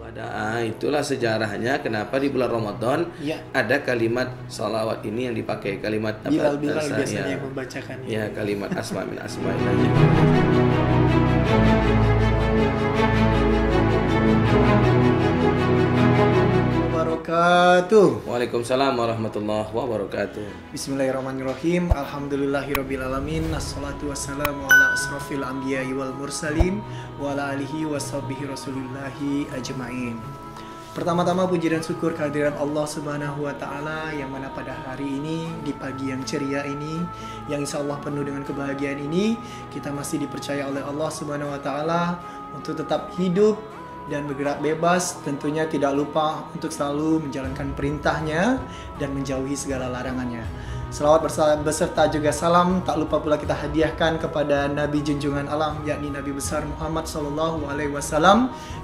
Itulah sejarahnya kenapa di bulan Ramadan ada kalimat salawat ini yang dipakai, kalimat Bilal biasanya yang membacakan. Ya, kalimat asma min asma'illah. Wabarakatuh. Waalaikumsalam warahmatullahi wabarakatuh. Bismillahirrahmanirrahim. Alhamdulillahirrabbilalamin. Assalatu wassalamu ala asrafil anbiya'i wal mursalin wa ala alihi wa sahbihi rasulillahi ajma'in. Pertama-tama puji dan syukur kehadiran Allah Subhanahu wa taala yang mana pada hari ini, di pagi yang ceria ini, yang insya Allah penuh dengan kebahagiaan ini, kita masih dipercaya oleh Allah Subhanahu wa taala untuk tetap hidup dan bergerak bebas, tentunya tidak lupa untuk selalu menjalankan perintahnya dan menjauhi segala larangannya. Selawat beserta juga salam tak lupa pula kita hadiahkan kepada Nabi junjungan alam, yakni Nabi besar Muhammad SAW,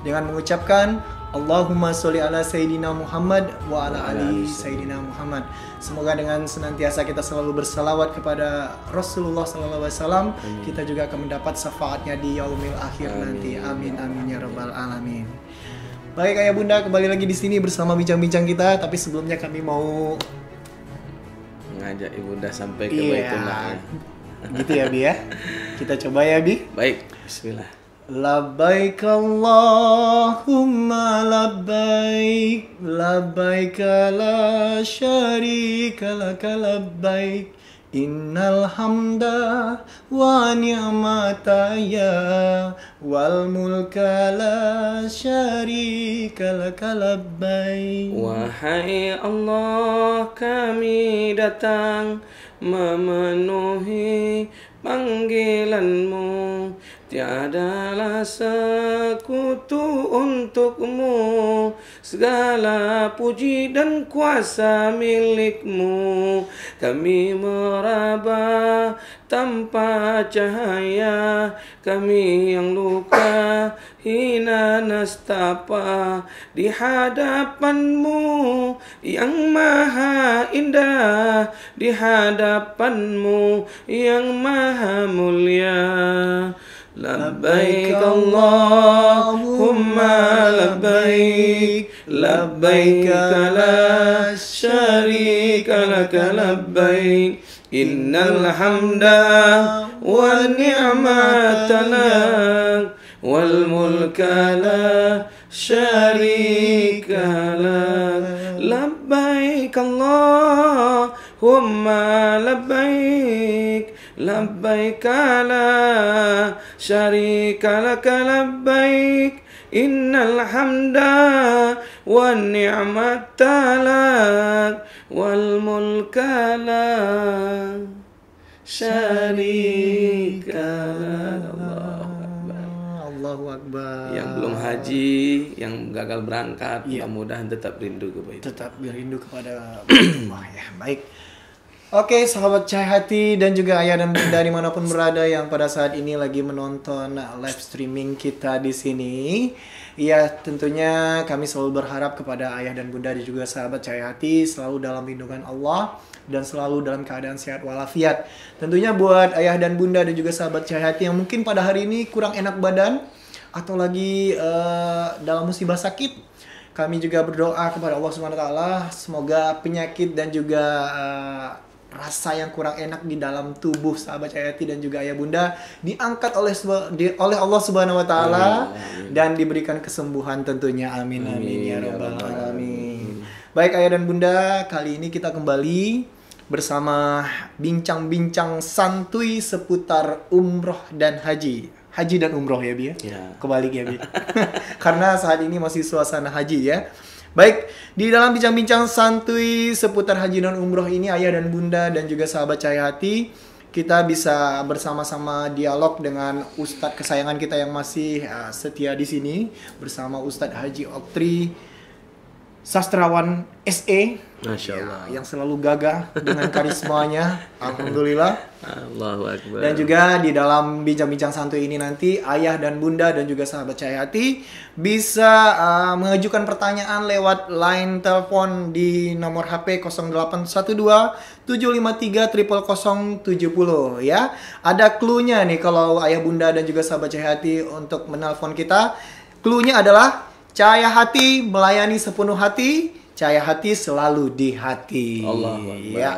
dengan mengucapkan Allahumma sholli ala Sayyidina Muhammad wa ala ali Sayyidina Muhammad. Semoga dengan senantiasa kita selalu bersalawat kepada Rasulullah SAW, kita juga akan mendapat syafaatnya di yaumil akhir nanti. Amin amin ya rabbal alamin. Baik ayah bunda, kembali lagi di sini bersama bincang-bincang kita. Tapi sebelumnya kami mau ngajak ibunda sampai ke Baitullah. Gitu ya Bi ya. Kita coba ya Bi. Baik, bismillah. Labbaik Allahumma labbaik, labbaik la syarika laka labbaik, innal hamda wa ni'mata ya wal mulka la syarika laka labbaik. Wahai Allah, kami datang memenuhi panggilanmu, tiadalah sekutu untukmu, segala puji dan kuasa milikmu. Kami meraba tanpa cahaya, kami yang luka hina nastapa di hadapanmu yang maha indah, di hadapanmu yang maha mulia. Labbaik Allahumma labbaik, labbaik la syarika laka labbaik, innal hamda wa ni'mata lak wal mulka la syarika lak. Labbaik Allahumma labbaik, labbaik la syarika laka labbaik, innal hamda wan ni'mata lak wal mulka la syarika lak. Allahu Akbar. Yang belum haji, yang gagal berangkat, mudah-mudahan tetap rindu ke Baitullah. Tetap rindu kepada Allah ya. Baik. Oke, sahabat Cahaya Hati dan juga ayah dan bunda dimanapun berada yang pada saat ini lagi menonton live streaming kita di sini. Ya, tentunya kami selalu berharap kepada ayah dan bunda dan juga sahabat Cahaya Hati selalu dalam lindungan Allah dan selalu dalam keadaan sehat walafiat. Tentunya buat ayah dan bunda dan juga sahabat Cahaya Hati yang mungkin pada hari ini kurang enak badan atau lagi dalam musibah sakit, kami juga berdoa kepada Allah Subhanahu wa taala semoga penyakit dan juga rasa yang kurang enak di dalam tubuh sahabat Cahaya Hati dan juga ayah bunda diangkat oleh Allah Subhanahu wa taala dan diberikan kesembuhan tentunya. Amin amin ya rabbal alamin. Baik ayah dan bunda, kali ini kita kembali bersama bincang-bincang santuy seputar umroh dan haji. Haji dan umroh ya Bi ya? Kebalik ya Bi. Karena saat ini masih suasana haji ya. Baik, di dalam bincang-bincang santuy seputar haji dan umroh ini ayah dan bunda dan juga sahabat Cahaya Hati, kita bisa bersama-sama dialog dengan Ustadz kesayangan kita yang masih setia di sini bersama Ustadz Haji Oktri Sastrawan SE, Masya Allah, yang selalu gagah dengan karismanya. Alhamdulillah. Allahu Akbar. Dan juga di dalam bincang-bincang santuy ini nanti ayah dan bunda dan juga sahabat Cahaya Hati bisa mengajukan pertanyaan lewat line telepon di nomor HP 0812 753 0070 ya. Ada clue-nya nih kalau ayah bunda dan juga sahabat Cahaya Hati untuk menelpon kita. Clue-nya adalah Cahaya hati melayani sepenuh hati, cahaya hati selalu di hati. Allahu Ya.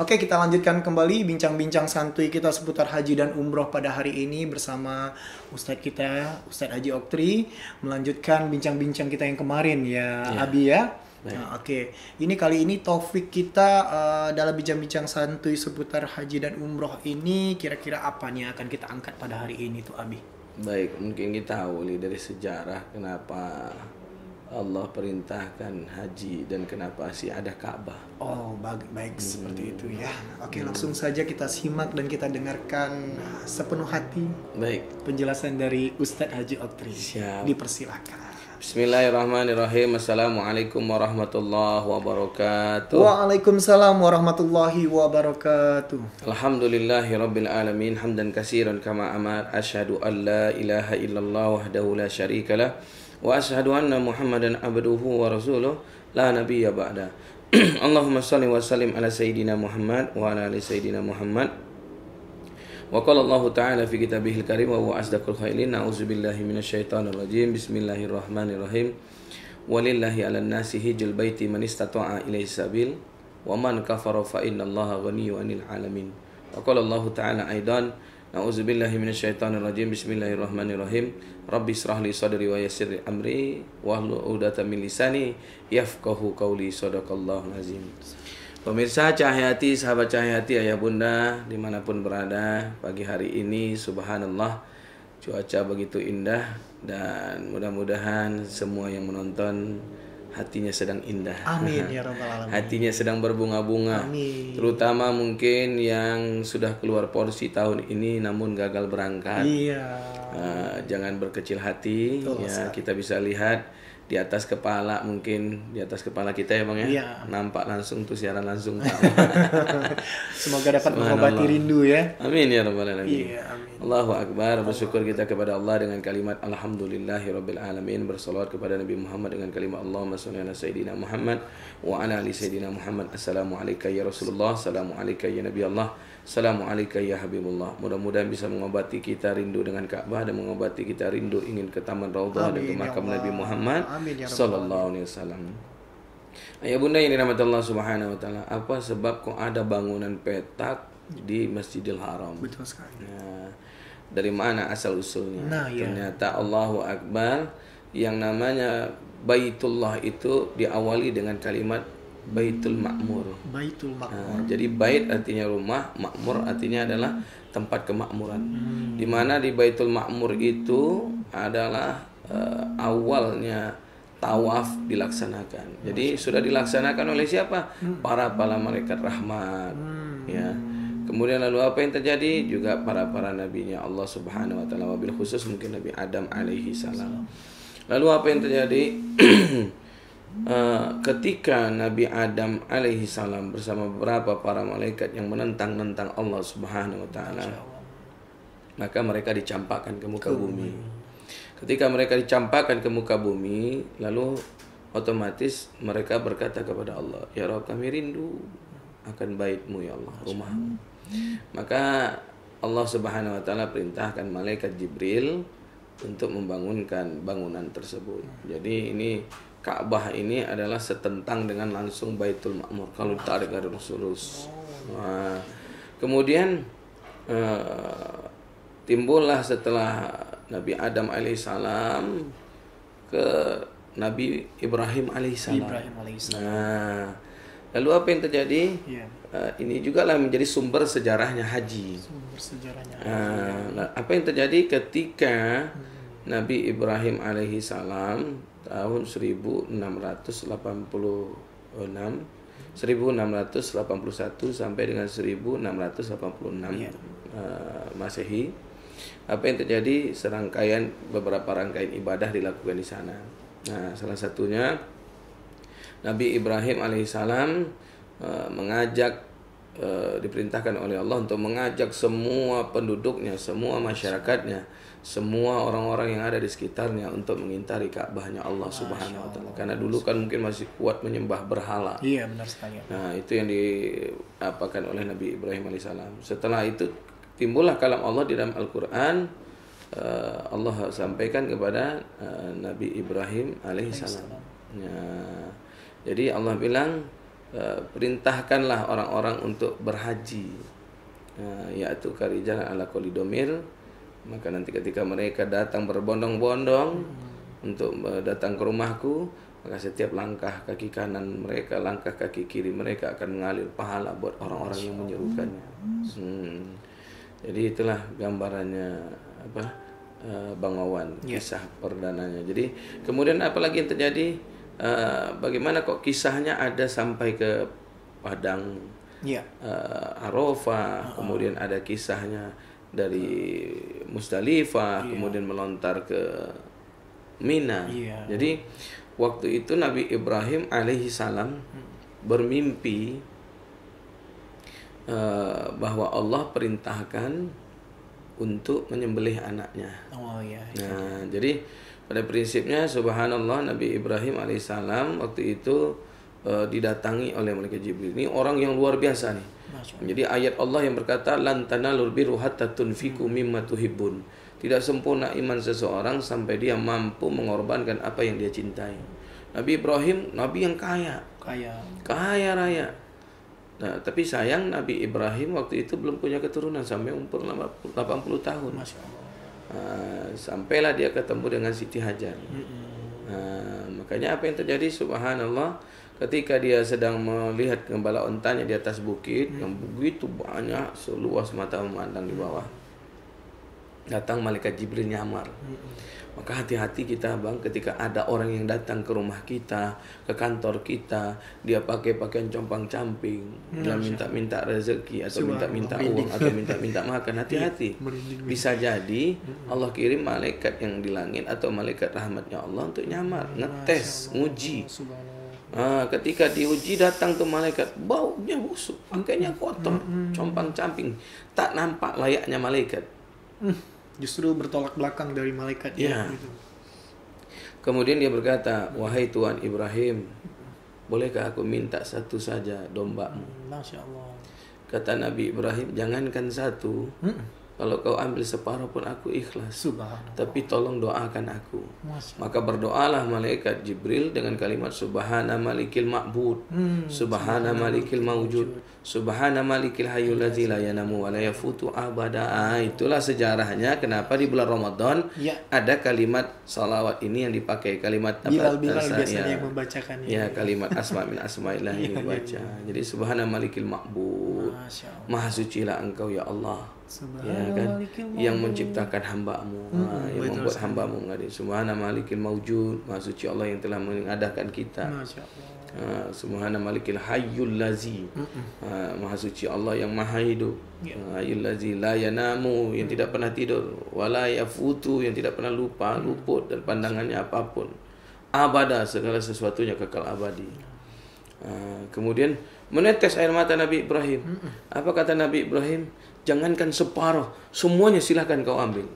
Oke, kita lanjutkan kembali bincang-bincang santuy kita seputar haji dan umroh pada hari ini bersama Ustadz kita, Ustadz Haji Oktri, melanjutkan bincang-bincang kita yang kemarin ya, Abi ya. Nah, oke. Ini kali ini topik kita dalam bincang-bincang santuy seputar haji dan umroh ini kira-kira apa nih akan kita angkat pada hari ini tuh, Abi? Baik, mungkin kita awali dari sejarah kenapa Allah perintahkan haji dan kenapa sih ada Ka'bah. Oh, baik seperti itu ya. Oke, langsung saja kita simak dan kita dengarkan sepenuh hati. Baik. Penjelasan dari Ustadz Haji Oktri. Siap. Dipersilakan. Bismillahirrahmanirrahim. Assalamualaikum warahmatullahi wabarakatuh. Waalaikumsalam warahmatullahi wabarakatuh. Alhamdulillahirabbil alamin hamdan katsiran kama amar asyhadu an la ilaha illallah wahdahu la syarikalah wa asyhadu anna Muhammadan abduhu wa rasuluh la nabiyya ba'da. Allahumma shalli wa sallim ala sayyidina Muhammad wa ala ali sayyidina Muhammad. Wa qala Allah ta'ala fi kitabihil karim wa huwa asdaqul qailin. A'udzubillahi minasyaitonir rajim. Bismillahirrahmanirrahim. Walillahi 'alan nasi hijjul baiti man istata'a ilaihi sabil wa man kafara fa innallaha ghaniyyun 'anil 'alamin. Wa qala Allah ta'ala aidan. A'udzubillahi minasyaitonir rajim. Bismillahirrahmanirrahim. Rabbi israh li sadri wa yassir li amri wahlul 'uqdatam min lisani yafqahu qawli. Shadaqallahul azim. Pemirsa Cahayati, sahabat Cahayati, ayah bunda dimanapun berada, pagi hari ini subhanallah cuaca begitu indah dan mudah-mudahan semua yang menonton hatinya sedang indah. Amin ya rabbal alamin. Hatinya sedang berbunga-bunga. Amin. Terutama mungkin yang sudah keluar porsi tahun ini namun gagal berangkat. Iya. Jangan berkecil hati. Betul, ya, kita bisa lihat di atas kepala, mungkin di atas kepala kita ya Bang ya. Iya. Nampak langsung tuh siaran langsung. Semoga dapat mengobati rindu ya. Amin ya rabbal alamin. Iya, amin. Allahu akbar. Bersyukur kita kepada Allah dengan kalimat alhamdulillahirabbil alamin, bersolawat kepada Nabi Muhammad dengan kalimat Allahumma shalli ala sayyidina Muhammad wa ala ali sayyidina Muhammad. Assalamu alayka ya Rasulullah, assalamu alayka ya Nabi Allah, assalamu alayka ya Habibullah. Mudah-mudahan bisa mengobati kita rindu dengan Ka'bah dan mengobati kita rindu ingin ke Taman Raudhah dan ke makam Nabi Muhammad sallallahu alaihi wasallam. Ayah bunda yang dirahmati Allah Subhanahu wa taala, apa sebab kok ada bangunan petak di Masjidil Haram? Betul sekali. Nah, dari mana asal usulnya? Nah, ya. Ternyata Allahu Akbar, yang namanya Baitullah itu diawali dengan kalimat Baitul Ma'mur. Baitul Ma'mur. Nah, jadi bait artinya rumah, makmur artinya adalah tempat kemakmuran. Di mana di Baitul Ma'mur itu adalah awalnya tawaf dilaksanakan. Jadi sudah dilaksanakan oleh siapa? Para malaikat rahmat. Ya. Kemudian lalu apa yang terjadi? Juga para nabinya Allah Subhanahu wa taala, wabil khusus mungkin Nabi Adam alaihi salam. Lalu apa yang terjadi? Ketika Nabi Adam alaihi salam bersama beberapa para malaikat yang menentang Allah Subhanahu wa taala, maka mereka dicampakkan ke muka bumi. Ketika mereka dicampakkan ke muka bumi, lalu otomatis mereka berkata kepada Allah, ya Rabb, kami rindu akan bait-Mu ya Allah, rumah-Mu. Maka Allah Subhanahu wa taala perintahkan malaikat Jibril untuk membangunkan bangunan tersebut. Jadi ini Ka'bah ini adalah setentang dengan langsung Baitul Ma'mur kalau ditarik dari lurus. Nah, kemudian timbullah setelah Nabi Adam alaihissalam ke Nabi Ibrahim alaihissalam. Nah, lalu apa yang terjadi? Yeah. Ini juga lah menjadi sumber sejarahnya haji. Sumber sejarahnya. Nah, apa yang terjadi ketika Nabi Ibrahim alaihissalam tahun 1681 sampai dengan 1686 Masehi. Apa yang terjadi? Beberapa rangkaian ibadah dilakukan di sana. Nah, salah satunya Nabi Ibrahim alaihissalam diperintahkan oleh Allah untuk mengajak semua penduduknya, semua masyarakatnya, semua orang-orang yang ada di sekitarnya untuk mengintari Ka'bahnya Allah Subhanahu wa taala. Karena dulu kan mungkin masih kuat menyembah berhala. Iya, benar sekali. Nah, itu yang diapakan oleh Nabi Ibrahim alaihissalam. Setelah itu timbullah kalam Allah di dalam Al-Qur'an, Allah sampaikan kepada Nabi Ibrahim alaihissalam. Ya. Jadi Allah bilang perintahkanlah orang-orang untuk berhaji, yaitu karijalan ala kulli domir. Maka nanti ketika mereka datang berbondong-bondong untuk datang ke rumahku, maka setiap langkah kaki kanan mereka, langkah kaki kiri mereka akan mengalir pahala buat orang-orang yang menyerukannya. Jadi itulah gambarannya Bang Wawan, kisah perdananya. Jadi kemudian apalagi yang terjadi? Bagaimana kok kisahnya ada sampai ke Padang Arafah, kemudian ada kisahnya dari Musdalifah, kemudian melontar ke Mina. Jadi waktu itu Nabi Ibrahim alaihissalam bermimpi bahwa Allah perintahkan untuk menyembelih anaknya. Nah, jadi pada prinsipnya subhanallah Nabi Ibrahim alaihissalam waktu itu didatangi oleh malaikat Jibril. Ini orang yang luar biasa nih. Jadi ayat Allah yang berkata lan tanalul birra hatta tunfiqu mimma tuhibbun. Tidak sempurna iman seseorang sampai dia mampu mengorbankan apa yang dia cintai. Nabi Ibrahim nabi yang kaya raya. Nah, tapi sayang Nabi Ibrahim waktu itu belum punya keturunan sampai umur 80 tahun. Masya Allah. Sampailah dia ketemu dengan Siti Hajar. Makanya apa yang terjadi subhanallah ketika dia sedang melihat gembala ontanya di atas bukit yang begitu banyak seluas mata memandang di bawah, datang malaikat Jibril nyamar. Maka hati-hati kita bang, ketika ada orang yang datang ke rumah kita, ke kantor kita, dia pakai pakaian compang-camping, dia minta-minta rezeki atau minta-minta uang atau minta-minta makan, hati-hati. Bisa jadi Allah kirim malaikat yang di langit atau malaikat rahmatnya Allah untuk nyamar, ngetes, nguji. Ketika diuji datang tuh malaikat, baunya busuk, pakainya kotor, compang-camping, tak nampak layaknya malaikat. Justru bertolak belakang dari malaikat gitu. Kemudian dia berkata, wahai Tuhan Ibrahim, bolehkah aku minta satu saja dombamu? Masya Allah. Kata Nabi Ibrahim, jangankan satu, kalau kau ambil separuh pun aku ikhlas. Tapi tolong doakan aku. Maka berdoalah malaikat Jibril dengan kalimat subhana malikil ma'bud, subhana malikil mawjud, subhana malikil hayyul ladzi la yanamu wa la yafutu abada. Itulah sejarahnya kenapa di bulan Ramadan ada kalimat salawat ini yang dipakai, kalimat Bilal biasanya yang membacakannya. Ya, kalimat asma min asma'illah yang dibaca. Jadi subhana malikil ma'bud, maha sucilah engkau ya Allah. Ya kan, yang menciptakan hamba-Mu, yang membuat hamba-Mu mengadil. Subhana malikil mawjud, maha suci Allah yang telah mengadakan kita. Subhana malikil hayyul lazi, maha suci Allah yang maha hidup. Hayyul lazi la yanamu, yang tidak pernah tidur, wala yafutu, yang tidak pernah luput dan pandangannya apapun. Abada, segala sesuatunya kekal abadi. Kemudian menetes air mata Nabi Ibrahim. Apa kata Nabi Ibrahim? Jangankan separuh, semuanya silahkan kau ambil.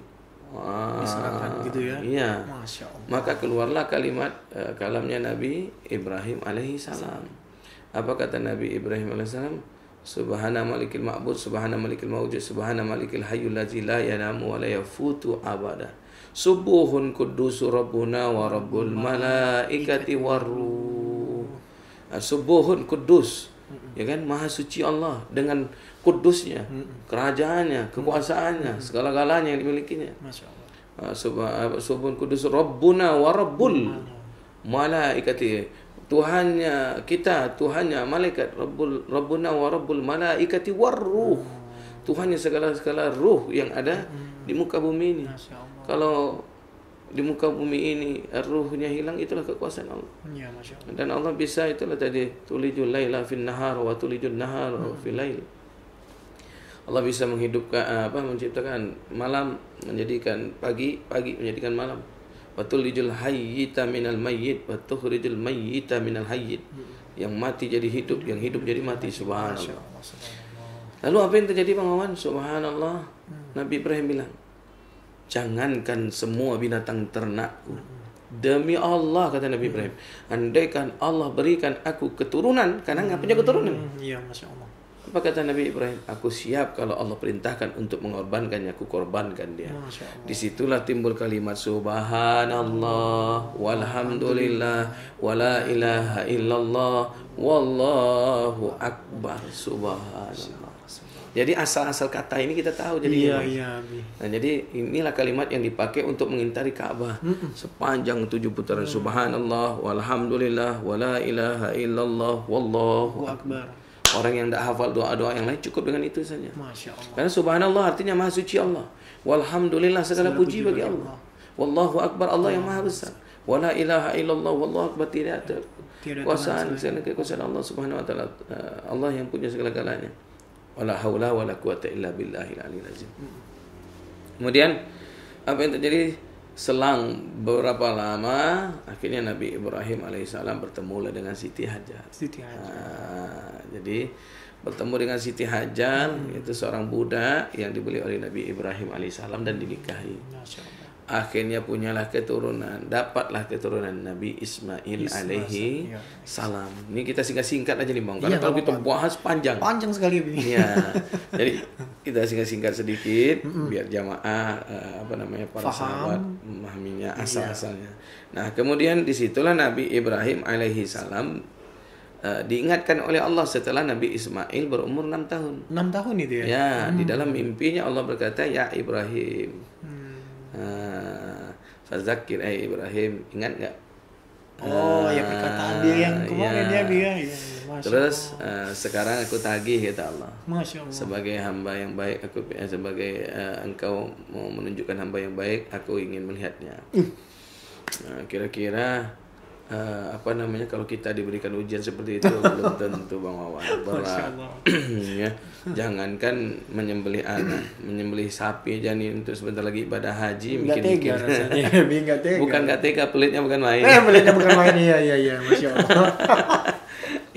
Diserahkan gitu ya. Iya. Masya Allah. Maka keluarlah kalimat kalamnya Nabi Ibrahim alaihissalam. Apa kata Nabi Ibrahim alaihissalam? Subhana malikil ma'bud, subhana malikil mawjud, subhana malikil hayyul ladzi la yanamu wa la yafutu abada. Subuhun kudusu rabbuna wa rabbul malaikati waruh. Subuhun kudus, ya kan, maha suci Allah dengan kudusnya, kerajaannya, kekuasaannya, segala-galanya yang dimilikinya. Subuhun kudus rabbuna wa rabbul malaikati, Tuhannya kita, Tuhannya malaikat, rabbuna wa rabbul malaikati waruh, Tuhannya segala-segala ruh yang ada di muka bumi ini. Kalau di muka bumi ini ruhnya hilang, itulah kekuasaan Allah. Dan Allah bisa, itulah tadi tulijul laila fin nahar wa tulijul nahar fil lail. Allah bisa menghidupkan menciptakan malam menjadikan pagi, pagi menjadikan malam. Wa tulijul hayyita minal mayyit wa tukhrijul mayyita minal hayyit. Yang mati jadi hidup, yang hidup jadi mati. Subhanallah. Lalu apa yang terjadi Bang Wawan? Subhanallah. Nabi Ibrahim bilang, jangankan semua binatang ternakku, demi Allah, kata Nabi Ibrahim, andaikan Allah berikan aku keturunan, karena nggak punya keturunan. Iya, Masya Allah. Apa kata Nabi Ibrahim? Aku siap kalau Allah perintahkan untuk mengorbankannya, aku korbankan dia. Disitulah timbul kalimat subhanallah walhamdulillah wala ilaha illallah wallahu akbar. Subhanallah. Jadi asal-asal kata ini kita tahu jadi. Nah, jadi inilah kalimat yang dipakai untuk mengintari Ka'bah. Sepanjang 7 putaran subhanallah walhamdulillah wala ilaha illallah wallahu akbar. Orang yang tidak hafal doa-doa yang lain cukup dengan itu saja. Masya Allah. Karena subhanallah artinya maha suci Allah. Walhamdulillah segala puji bagi Allah. Wallahu akbar, Allah yang maha besar. Wala ilaha illallah wallahu akbar, tidak ada kekuasaan segala kekuasaan Allah subhanahu wa ta'ala. Allah yang punya segala-galanya. Wala haula wala quwata illa billahil aliyil azim. Kemudian apa yang terjadi? Selang beberapa lama akhirnya Nabi Ibrahim alaihissalam bertemu dengan Siti Hajar. Jadi bertemu dengan Siti Hajar, itu seorang budak yang dibeli oleh Nabi Ibrahim alaihissalam dan dinikahi. Akhirnya punyalah keturunan, dapatlah keturunan Nabi Ismail alaihi salam. Ini kita singkat-singkat aja nih Bang, karena kalau kita bahas panjang sekali ini. Ya. Jadi kita singkat-singkat sedikit biar jamaah para sahabat memahaminya asal-asalnya. Nah, kemudian disitulah Nabi Ibrahim alaihi salam diingatkan oleh Allah setelah Nabi Ismail berumur 6 tahun. 6 tahun itu ya? Ya, di dalam mimpinya Allah berkata, ya Ibrahim. Fazakir Ibrahim, ingat nggak? Ya perkataan dia yang kemarin dia. Terus sekarang aku tagih kata Allah. Masya Allah. Sebagai hamba yang baik aku sebagai engkau mau menunjukkan hamba yang baik, aku ingin melihatnya. Kira-kira kalau kita diberikan ujian seperti itu belum tentu Bang Wawan berat. Ya, jangankan menyembelih anak, menyembelih sapi aja nih untuk sebentar lagi ibadah haji mikir-mikir. Bukan enggak tega, pelitnya bukan main. Pelitnya bukan main. Iya, Masya Allah.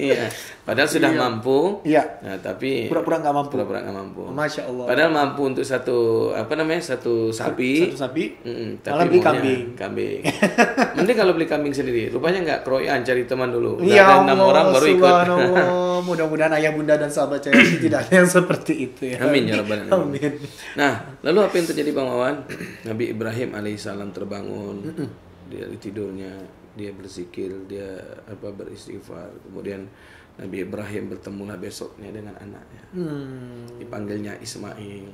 Iya, padahal sudah mampu. Iya. Nah, tapi pura-pura nggak mampu. Masya Allah. Padahal mampu untuk satu sapi. Malah beli kambing. Mending kalau beli kambing sendiri. Rupanya nggak, keroyokan cari teman dulu. Iya, ada 6 orang baru ikut. Mudah-mudahan ayah bunda dan sahabat saya tidak ada yang seperti itu ya. Amin ya rabbal alamin. Amin. Nah, lalu apa yang terjadi Bang Wawan? Nabi Ibrahim alaihissalam terbangun dari tidurnya. Dia berzikir, dia beristighfar. Kemudian Nabi Ibrahim bertemulah besoknya dengan anaknya. Dipanggilnya Ismail.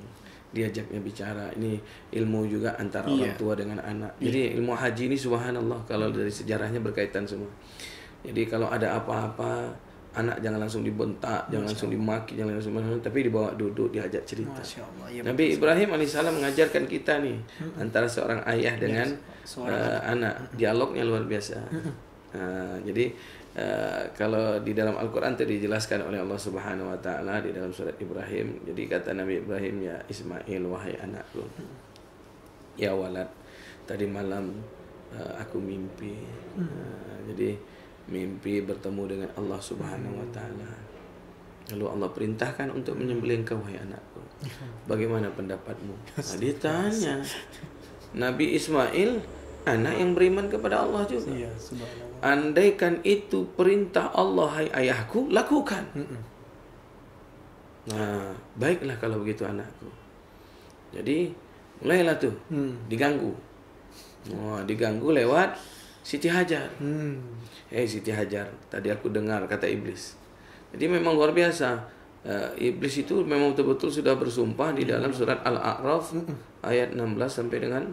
Diajaknya bicara. Ini ilmu juga antara orang tua dengan anak. Jadi ilmu haji ini subhanallah, kalau dari sejarahnya berkaitan semua. Jadi kalau ada apa-apa, anak jangan langsung dibentak, jangan langsung dimaki, jangan langsung tapi dibawa duduk, diajak cerita. Nabi Ibrahim alaihissalam mengajarkan kita nih antara seorang ayah dengan anak, dialognya luar biasa. Jadi kalau di dalam Al-Quran itu dijelaskan oleh Allah Subhanahu Wa Taala di dalam surat Ibrahim. Jadi kata Nabi Ibrahim, ya Ismail, wahai anakku, ya walad, tadi malam aku mimpi. Jadi mimpi bertemu dengan Allah Subhanahu Wa Taala. Lalu Allah perintahkan untuk menyembelih engkau, wahai anakku. Bagaimana pendapatmu? Nah, ditanya. Nabi Ismail anak yang beriman kepada Allah juga. Andaikan itu perintah Allah, hai ayahku, lakukan. Nah, baiklah kalau begitu anakku. Jadi mulailah tuh diganggu. Diganggu lewat Siti Hajar. Siti Hajar, tadi aku dengar kata iblis. Jadi memang luar biasa. Iblis itu memang betul-betul sudah bersumpah di dalam surat Al-A'raf ayat 16 sampai dengan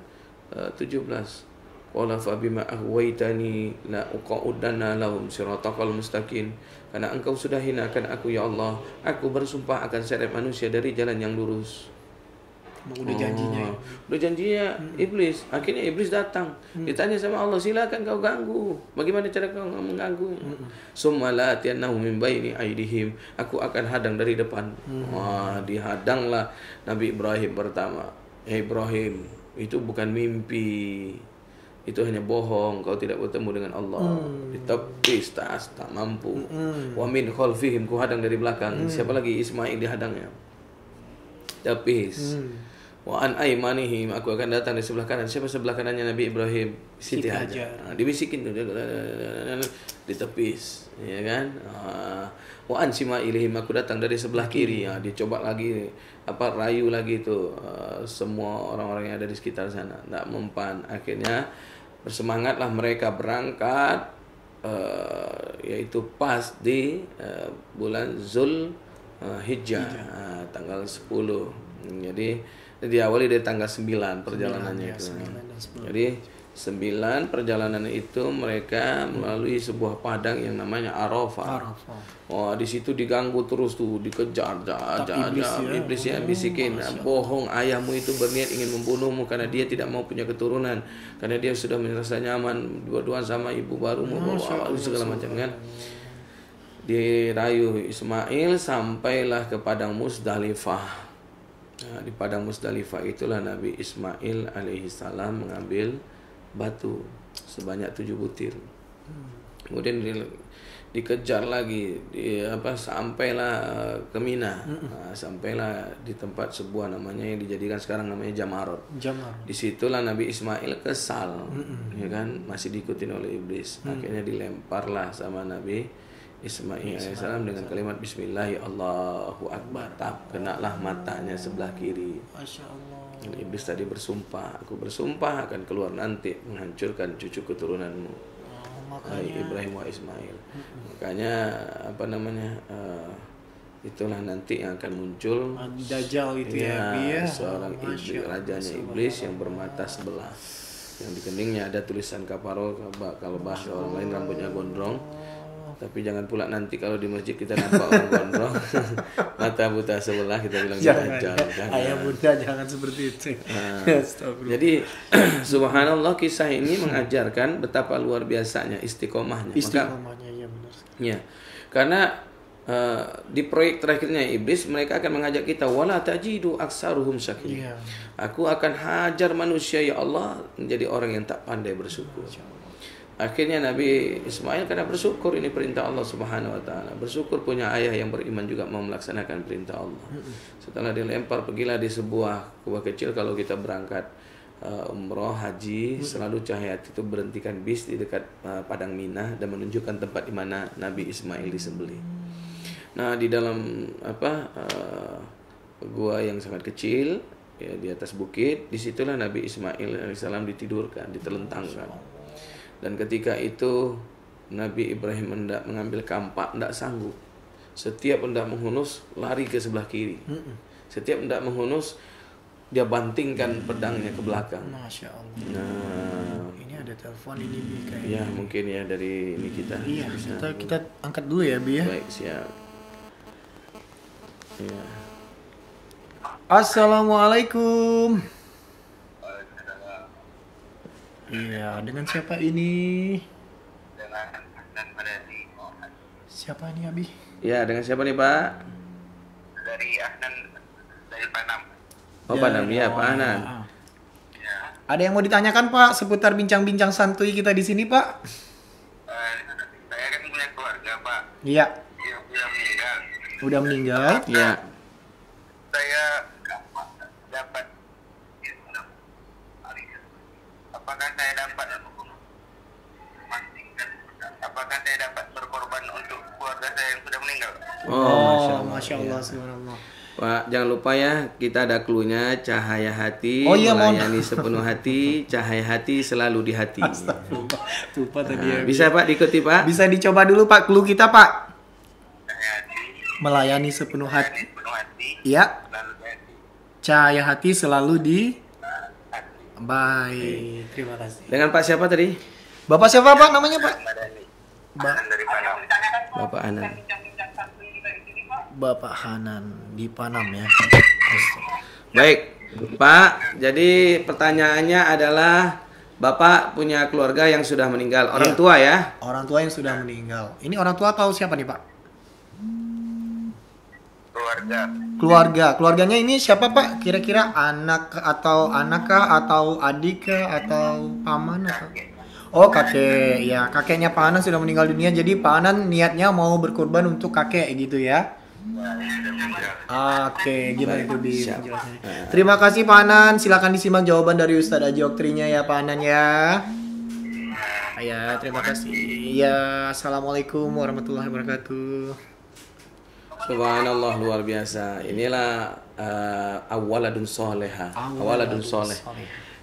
17. Qala fa bima aghwaytani la uqa'udanna lahum siratal mustaqim. Karena engkau sudah hinakan aku ya Allah, aku bersumpah akan seret manusia dari jalan yang lurus. Udah janjinya. Udah janjinya iblis. Akhirnya iblis datang. Ditanya sama Allah, silakan kau ganggu. Bagaimana cara kau mengganggu? Summa la atiyannahum min baini aydihim. Aku akan hadang dari depan. Dihadanglah Nabi Ibrahim pertama. Ibrahim, itu bukan mimpi. Itu hanya bohong, kau tidak bertemu dengan Allah. Ditepis, tak mampu. Wa min khalfihim, ku hadang dari belakang. Siapa lagi? Ismail dihadangnya. Tepis. Wa an aymanihim, aku akan datang di sebelah kanan. Siapa sebelah kanannya Nabi Ibrahim? Siti Hajar. Dibisikin ditepis, ya kan? Wa an shimailihim, aku datang dari sebelah kiri. Dicoba lagi rayu lagi itu semua orang-orang yang ada di sekitar sana, enggak mempan. Akhirnya bersemangatlah mereka berangkat, yaitu pas di bulan Zulhijjah, tanggal 10. Jadi diawali dari tanggal 9 perjalanannya itu. Jadi 9 perjalanan itu mereka melalui sebuah padang yang namanya Arafah. Di situ diganggu terus tuh, dikejar, iblis ya bisikin, bohong, ayahmu itu berniat ingin membunuhmu karena dia tidak mau punya keturunan, karena dia sudah merasa nyaman dua-duaan sama ibu barumu, segala macam kan. Dirayu Ismail sampailah ke padang Musdalifah. Di padang Musdalifah itulah Nabi Ismail alaihissalam mengambil batu sebanyak 7 butir. Kemudian dikejar lagi, sampailah ke Mina. Sampailah di tempat sebuah namanya yang dijadikan sekarang namanya Jamarot. Disitulah Nabi Ismail kesal, ya kan, masih diikutin oleh iblis. Akhirnya dilemparlah sama Nabi Ismail alaihissalam dengan kalimat Bismillah, Allahu Akbar. Kenalah matanya sebelah kiri. Masya Allah. Iblis tadi bersumpah, aku bersumpah akan keluar nanti menghancurkan cucu keturunanmu, Ibrahim wa Ismail. Makanya itulah nanti yang akan muncul Dajjal itu ya, seorang rajanya iblis yang bermata sebelah, yang di keningnya ada tulisan kafaro, kalau bahasa orang lain rambutnya gondrong. Tapi jangan pula nanti kalau di masjid kita nampak orang gondrong mata buta sebelah kita bilang Dajjal. Ayah bunda jangan seperti itu. Jadi subhanallah, kisah ini mengajarkan betapa luar biasanya istiqomahnya. Istiqomahnya, ya benar. Ya, karena di proyek terakhirnya iblis, mereka akan mengajak kita wala tajidu aksaruhum syakirin. Aku akan hajar manusia ya Allah menjadi orang yang tak pandai bersyukur. Akhirnya Nabi Ismail karena bersyukur, ini perintah Allah Subhanahu wa taala. Bersyukur punya ayah yang beriman juga mau melaksanakan perintah Allah. Setelah dilempar, pergilah di sebuah gua kecil. Kalau kita berangkat umroh haji, selalu cahaya itu berhentikan bis di dekat padang Mina dan menunjukkan tempat di mana Nabi Ismail disembelih. Nah, di dalam gua yang sangat kecil, ya, di atas bukit, disitulah Nabi Ismail alaihissalam ditidurkan, ditelentangkan. Dan ketika itu Nabi Ibrahim hendak mengambil kampak, hendak sanggup. Setiap hendak menghunus, lari ke sebelah kiri. Setiap hendak menghunus, dia bantingkan pedangnya ke belakang. Masya Allah. Nah, ini ada telepon ini Bi kayaknya. Ya mungkin ya dari ini kita. Iya, kita angkat dulu ya Bi ya. Baik, siap. Ya. Assalamualaikum. Iya, dengan siapa ini? Dengan Ahnan Madani. Siapa ini Abi? Ya, dengan siapa nih Pak? Dari Ahnan, dari Panam. Oh, Panam ya, Pak Ahnan. Ya. Ada yang mau ditanyakan Pak seputar bincang-bincang santuy kita di sini Pak? Saya kan punya keluarga Pak. Iya. Yang sudah meninggal. Udah meninggal? Ya. Saya dapat. Apakah saya dapat berkorban untuk keluarga saya yang sudah meninggal? Masya Allah, subhanallah. Pak, jangan lupa ya, kita ada cluenya cahaya hati, melayani sepenuh hati, cahaya hati selalu di hati. Lupa tadi ya. Bisa Pak diikuti Pak? Bisa dicoba dulu Pak clue kita Pak. Cahaya hati. Melayani sepenuh hati. Penuh hati. Iya. Lalu hati. Cahaya hati selalu di. Hati. Baik, terima kasih. Dengan Pak siapa tadi? Bapak siapa Pak namanya Pak? Madani. Dari Panam. Bapak Anan. Bapak Hanan di Panam ya. Baik, Pak. Jadi pertanyaannya adalah Bapak punya keluarga yang sudah meninggal, orang tua ya? Orang tua yang sudah meninggal. Ini orang tua atau siapa nih Pak? Keluarga. Keluarganya ini siapa Pak? Kira-kira anak atau anakkah atau adik atau paman atau? Oh kakek, ya kakeknya Pak Anan sudah meninggal dunia. Jadi Pak Anan niatnya mau berkorban untuk kakek gitu ya? Oke, gimana itu Bi Siap. penjelasannya? Terima kasih Pak Hanan. Silakan disimak jawaban dari Ustadz Aji Oktrinya ya Pak Hanan ya. Ya, terima kasih. Ya, assalamualaikum warahmatullahi wabarakatuh. Subhanallah, luar biasa. Inilah awaladun soleha. Awaladun soleh.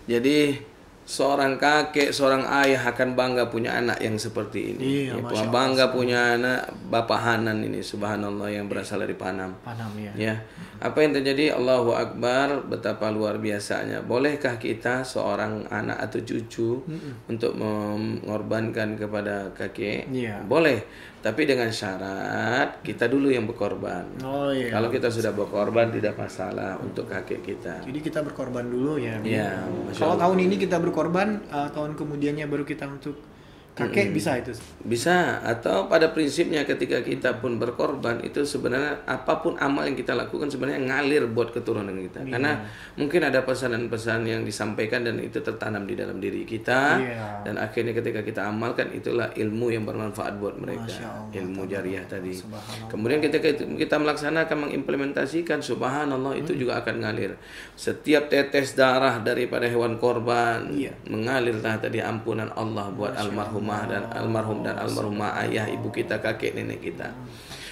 Jadi seorang kakek, seorang ayah akan bangga punya anak yang seperti ini. Iya, Ya, Masya Allah. bangga punya anak Bapak Hanan ini, subhanallah, yang berasal dari Panam. Panam ya. Ya, apa yang terjadi? Allahu Akbar, betapa luar biasanya. Bolehkah kita seorang anak atau cucu untuk mengorbankan kepada kakek? Iya. Boleh, tapi dengan syarat kita dulu yang berkorban. Oh iya. Kalau kita sudah berkorban tidak masalah untuk kakek kita. Jadi kita berkorban dulu ya. Bi. Ya, Masya Kalau Allah. tahun ini kita berkorban, tahun kemudiannya baru kita untuk kakek bisa itu. Bisa, atau pada prinsipnya ketika kita pun berkorban itu sebenarnya apapun amal yang kita lakukan sebenarnya ngalir buat keturunan kita. Karena mungkin ada pesanan-pesan yang disampaikan dan itu tertanam di dalam diri kita. Iya. Dan akhirnya ketika kita amalkan itulah ilmu yang bermanfaat buat mereka. Masya Allah, Ilmu jariah tadi. Subhanallah. Kemudian ketika kita melaksanakan, mengimplementasikan, subhanallah itu juga akan ngalir. Setiap tetes darah daripada hewan korban mengalirlah tadi ampunan Allah buat almarhumah dan almarhumah ayah, ibu kita, kakek, nenek kita.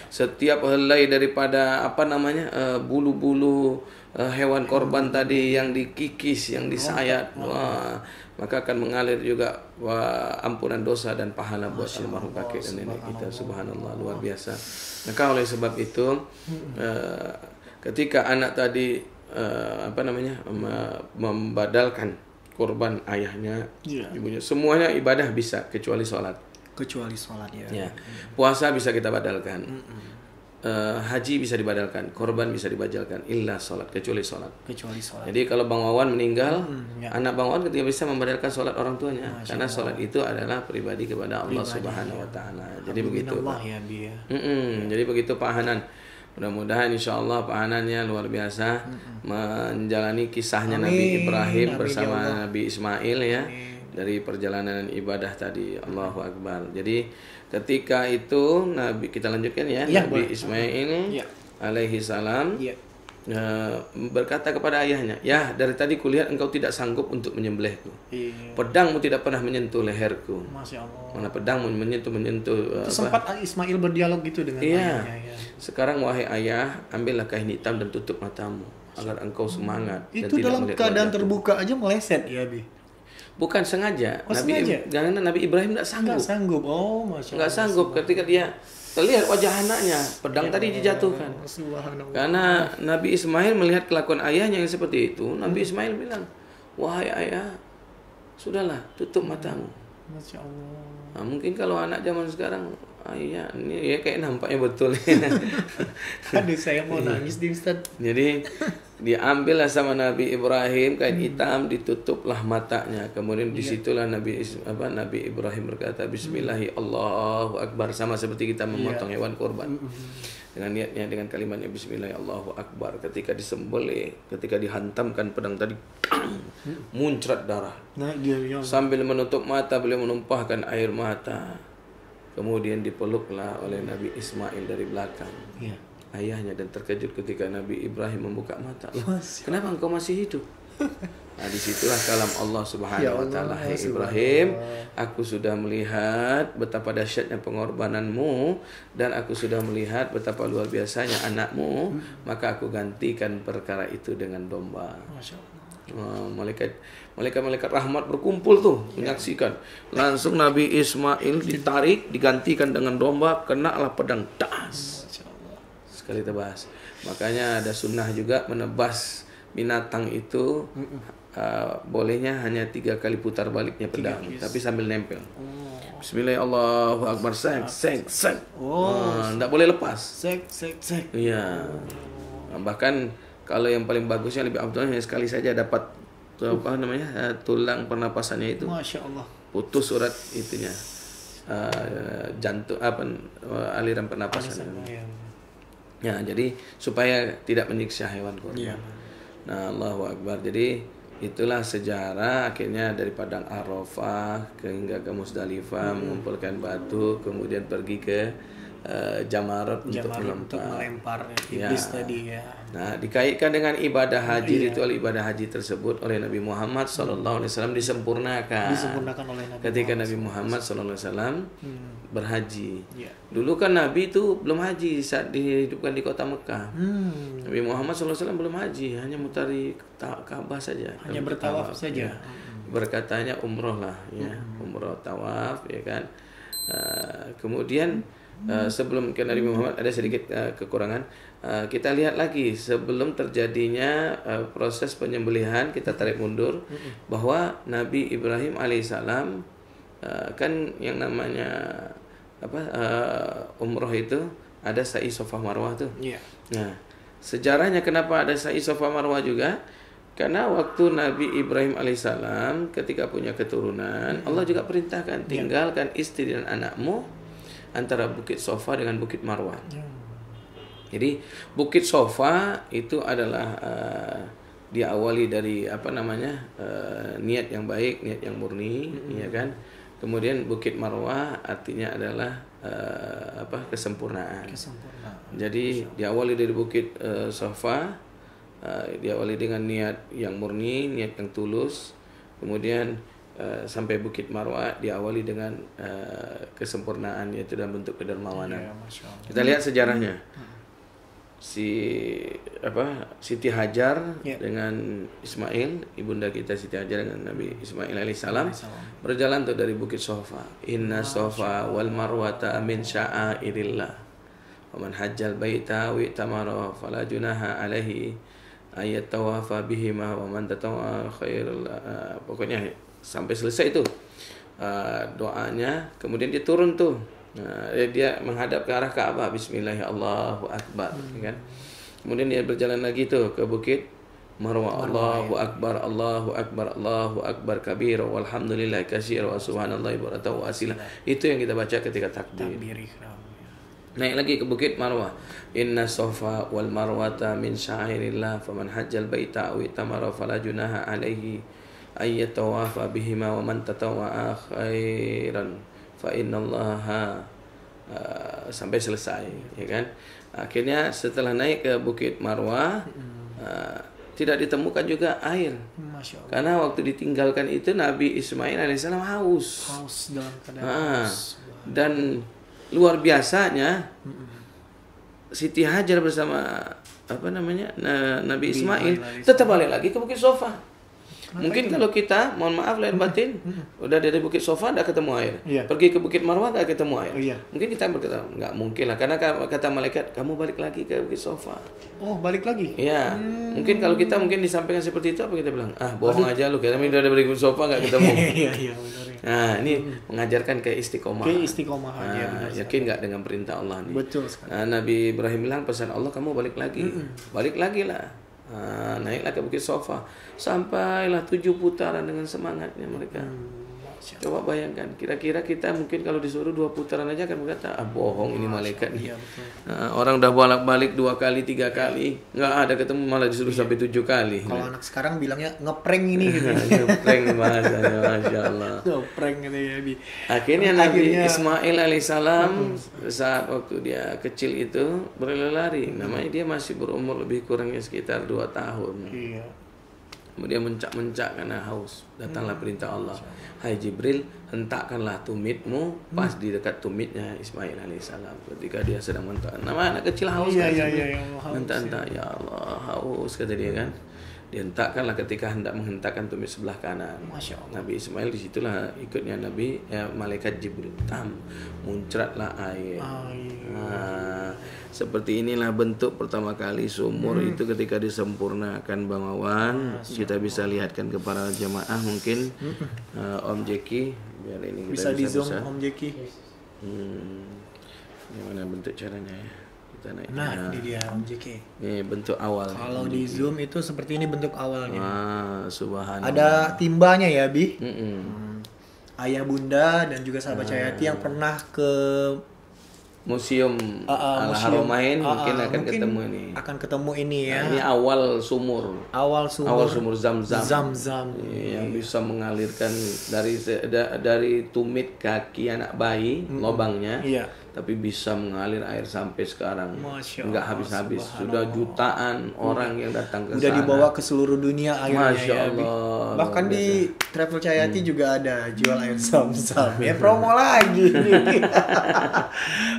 Setiap helai daripada bulu-bulu hewan korban tadi yang dikikis, yang disayat, wah, maka akan mengalir juga ampunan dosa dan pahala buat almarhum kakek dan nenek kita. Subhanallah, luar biasa. Maka oleh sebab itu ketika anak tadi membadalkan korban ayahnya, ibunya, semuanya ibadah bisa kecuali sholat. Kecuali sholat ya. Ya, puasa bisa kita badalkan, haji bisa dibadalkan, korban bisa dibatalkan, illa sholat, kecuali sholat. Kecuali sholat. Jadi kalau Bang Wawan meninggal, ya. anak Bang Wawan ketika bisa membadalkan sholat orang tuanya, karena sholat itu adalah pribadi kepada Allah Subhanahu Wa Taala. Jadi begitu. Allah ya Bi ya. Jadi begitu Pak Hanan. Mudah-mudahan insya Allah Pak Hanannya luar biasa menjalani kisahnya Nabi Ibrahim bersama Nabi Ismail ya, dari perjalanan ibadah tadi. Allahu Akbar. Jadi ketika itu Nabi, kita lanjutkan ya, Nabi Ismail alaihi salam berkata kepada ayahnya, "Ya, dari tadi kulihat engkau tidak sanggup untuk menyembelihku. Pedangmu tidak pernah menyentuh leherku." Masya Allah. Mana pedang menyentuh Itu sempat Ismail berdialog gitu dengan ayahnya ya. Sekarang wahai ayah, ambillah kain hitam dan tutup matamu agar engkau semangat. Itu dalam keadaan terbuka aja meleset ya Bi. Bukan sengaja. Sengaja? Karena Nabi Ibrahim tidak sanggup. Nggak sanggup. Oh, Masya Allah. Nggak sanggup ketika dia terlihat wajah anaknya, pedang tadi dijatuhkan. Subhanallah. Karena Nabi Ismail melihat kelakuan ayahnya yang seperti itu, Nabi Ismail bilang, "Wahai ayah, sudahlah, tutup matamu." Masya Allah. Nah, mungkin kalau anak zaman sekarang, iya, ini ya kayak nampaknya betul. Aduh, saya mau nangis di Ustaz. Jadi diambillah sama Nabi Ibrahim kain hitam, ditutuplah matanya. Kemudian disitulah Nabi Ibrahim berkata, Bismillahi Allahu Akbar, sama seperti kita memotong hewan korban. Dengan niatnya, dengan kalimatnya Bismillahi Allahu Akbar. Ketika disembelih, ketika dihantamkan pedang tadi, muncrat darah. Nah, dia Sambil menutup mata, beliau menumpahkan air mata. Kemudian dipeluklah oleh Nabi Ismail dari belakang. Ayahnya, dan terkejut ketika Nabi Ibrahim membuka mata. Kenapa engkau masih hidup? Nah, disitulah kalam Allah Subhanahu Wa Taala. Hai Ibrahim, aku sudah melihat betapa dahsyatnya pengorbananmu dan aku sudah melihat betapa luar biasanya anakmu, maka aku gantikan perkara itu dengan domba. Masya Allah. Malaikat rahmat berkumpul tuh menyaksikan. Langsung Nabi Ismail ditarik, digantikan dengan domba, kenalah pedang das. Sekali tebas. Makanya ada sunnah juga menebas binatang itu, bolehnya hanya 3 kali putar baliknya pedang, tapi sambil nempel. Bismillahirrahmanirrahim. Sek. Nggak boleh lepas. Sek. Iya. Bahkan kalau yang paling bagusnya lebih abdulnya sekali saja dapat tulang pernapasannya itu. Masya Allah. Putus urat itunya. Jantung aliran pernapasan. Ya, jadi supaya tidak menyiksa hewan korban. Nah, Allahu Akbar. Jadi itulah sejarah akhirnya dari padang Arafah hingga ke Musdalifah mengumpulkan batu, kemudian pergi ke jamarat untuk untuk melempar iblis tadi ya. Nah, dikaitkan dengan ibadah haji, ritual ibadah haji tersebut oleh Nabi Muhammad SAW disempurnakan. Disempurnakan oleh Nabi ketika Nabi Muhammad SAW berhaji. Iya. Dulu kan Nabi itu belum haji saat dihidupkan di kota Mekah. Nabi Muhammad SAW belum haji, hanya mutari Ka'bah saja. Hanya bertawaf saja. Ya. Berkatanya umroh lah, ya, umroh tawaf, ya kan. Kemudian sebelum ke Nabi Muhammad ada sedikit kekurangan. Kita lihat lagi sebelum terjadinya proses penyembelihan, kita tarik mundur bahwa Nabi Ibrahim alaihissalam kan yang namanya umroh itu ada sa'i Safa Marwah tuh. Yeah. Nah, sejarahnya kenapa ada sa'i Safa Marwah juga? Karena waktu Nabi Ibrahim alaihissalam ketika punya keturunan, Allah juga perintahkan tinggalkan istri dan anakmu antara Bukit Safa dengan Bukit Marwah. Jadi Bukit Safa itu adalah diawali dari niat yang baik, niat yang murni, ya kan. Kemudian Bukit Marwah artinya adalah kesempurnaan. Jadi diawali dari Bukit Safa, diawali dengan niat yang murni, niat yang tulus. Kemudian sampai Bukit Marwah diawali dengan kesempurnaan, yaitu dalam bentuk kedermawanan. Kita lihat sejarahnya. Siti Hajar dengan Ismail, ibunda kita Siti Hajar dengan Nabi Ismail alaihissalam berjalan tuh dari Bukit Safa. Inna Safa wal Marwata min sya'airillah. Wa man hajjal baita wa itamara fala junaha alaihi ayat tawafa bihima wa man tatawwa khairul. Pokoknya sampai selesai itu doanya. Kemudian dia turun tuh. Dia menghadap ke arah Ka'bah, bismillah Allahu akbar, kan. Kemudian dia berjalan lagi tuh ke Bukit Marwah, Allahu akbar, Allahu akbar, Allahu akbar kabira walhamdulillah katsira wa subhanallahi bukratan wa asila. Itu yang kita baca ketika takbir. Naik lagi ke Bukit Marwah. Inna Safa wal Marwata min sya'airillah faman hajjal baita aw itamara fala junaha alaihi ayyat tawafa bihima wa man tatawwa khairan fa innallaha sampai selesai, ya kan. Akhirnya setelah naik ke Bukit Marwah tidak ditemukan juga air. Karena waktu ditinggalkan itu Nabi Ismail alaihissalam haus dalam keadaan dan luar biasanya Siti Hajar bersama Nabi Ismail tetap balik lagi ke Bukit Safa. Mungkin kalau kita, mohon maaf lahir batin, udah dari Bukit Safa udah ketemu air, pergi ke Bukit Marwah nggak ketemu air. Mungkin kita berkata nggak mungkin lah, karena kata malaikat kamu balik lagi ke Bukit Safa. Oh, balik lagi? Iya. Mungkin kalau kita disampaikan seperti itu, apa kita bilang? Bohong aja lu, kami udah dari Bukit Safa nggak ketemu. Iya benar. Nah, ini mengajarkan keistiqomahan. Keistiqomahan. Yakin nggak dengan perintah Allah nih? Betul sekali. Nabi Ibrahim bilang pesan Allah, kamu balik lagi, balik lagi lah. Naiklah ke Bukit Safa, sampailah 7 putaran dengan semangatnya mereka. Coba bayangkan, kira-kira kita mungkin kalau disuruh 2 putaran aja akan berkata, bohong ini malaikat nih. Orang udah bolak-balik 2 kali 3 kali, nggak ada ketemu, malah disuruh sampai 7 kali. Kalau anak sekarang bilangnya ngeprank ini gitu. Ngeprank bahasanya, masya Allah. Ngeprank gitu ya. Akhirnya Nabi Ismail alaihissalam saat waktu dia kecil itu berlari. Namanya dia masih berumur lebih kurangnya sekitar 2 tahun. Iya. Kemudian mencak-mencak karena haus. Datanglah perintah Allah. Hai Jibril, hentakkanlah tumitmu pas di dekat tumitnya Ismail alaihissalam ketika dia sedang mentak. Nama anak kecil haus kan? Hentak-hentak, ya Allah haus kata dia kan. Dihentakkanlah ketika hendak menghentakkan tumit sebelah kanan. Nabi Ismail disitulah ikutnya malaikat Jibril. Muncratlah air. Seperti inilah bentuk pertama kali sumur itu ketika disempurnakan Bang Wawan. Kita bisa lihatkan ke para jamaah mungkin Om Jeki biar ini bisa di zoom Om Jeki. Gimana bentuk caranya ya? Kita naik. Nah, ini dia Om Jeki. Ini bentuk awal. Kalau di zoom itu seperti ini bentuk awalnya. Subhanallah. Ada timbanya ya, Bi. Ayah bunda dan juga sahabat Cahayati yang pernah ke Museum Al-Haramain mungkin akan ketemu ini. Akan ketemu ini ya. Ini awal sumur. Awal sumur Zam-Zam. Yang bisa mengalirkan dari tumit kaki anak bayi lubangnya. Iya. tapi bisa mengalir air sampai sekarang. Masya Nggak Allah, habis-habis. subhanallah. Sudah jutaan orang yang datang ke Udah sana. dibawa ke seluruh dunia airnya Masya ya, Bi. Allah, Bahkan luar di Travel Cahayati juga ada jual air zam-zam. Iya. Ya promo lagi.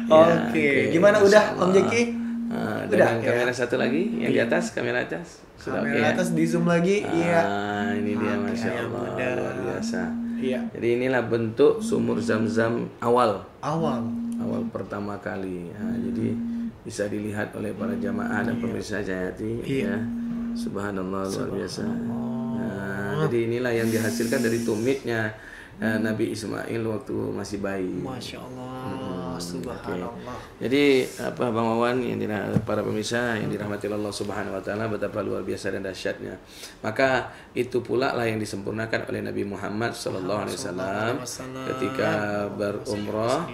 Oke, gimana Masya udah Allah. Om Jeki? Dengan Udah, kamera ya. satu lagi yang di atas, kamera atas. Sudah oke Kamera ya? atas di zoom lagi. Iya. Ini dia Oke, Masya ayah Allah, muda. luar biasa. Iya. Jadi inilah bentuk sumur Zam-Zam awal pertama kali. Jadi bisa dilihat oleh para jamaah dan pemirsa Cahayati. Iya. Ya. Subhanallah, luar biasa. Nah, jadi inilah yang dihasilkan dari tumitnya Nabi Ismail waktu masih bayi. Masya Allah, subhanallah. Jadi apa Bang Wawan yang para pemirsa yang dirahmati Allah Subhanahu wa taala, betapa luar biasa dan dahsyatnya. Maka itu pula lah yang disempurnakan oleh Nabi Muhammad sallallahu alaihi wasallam ketika berumrah,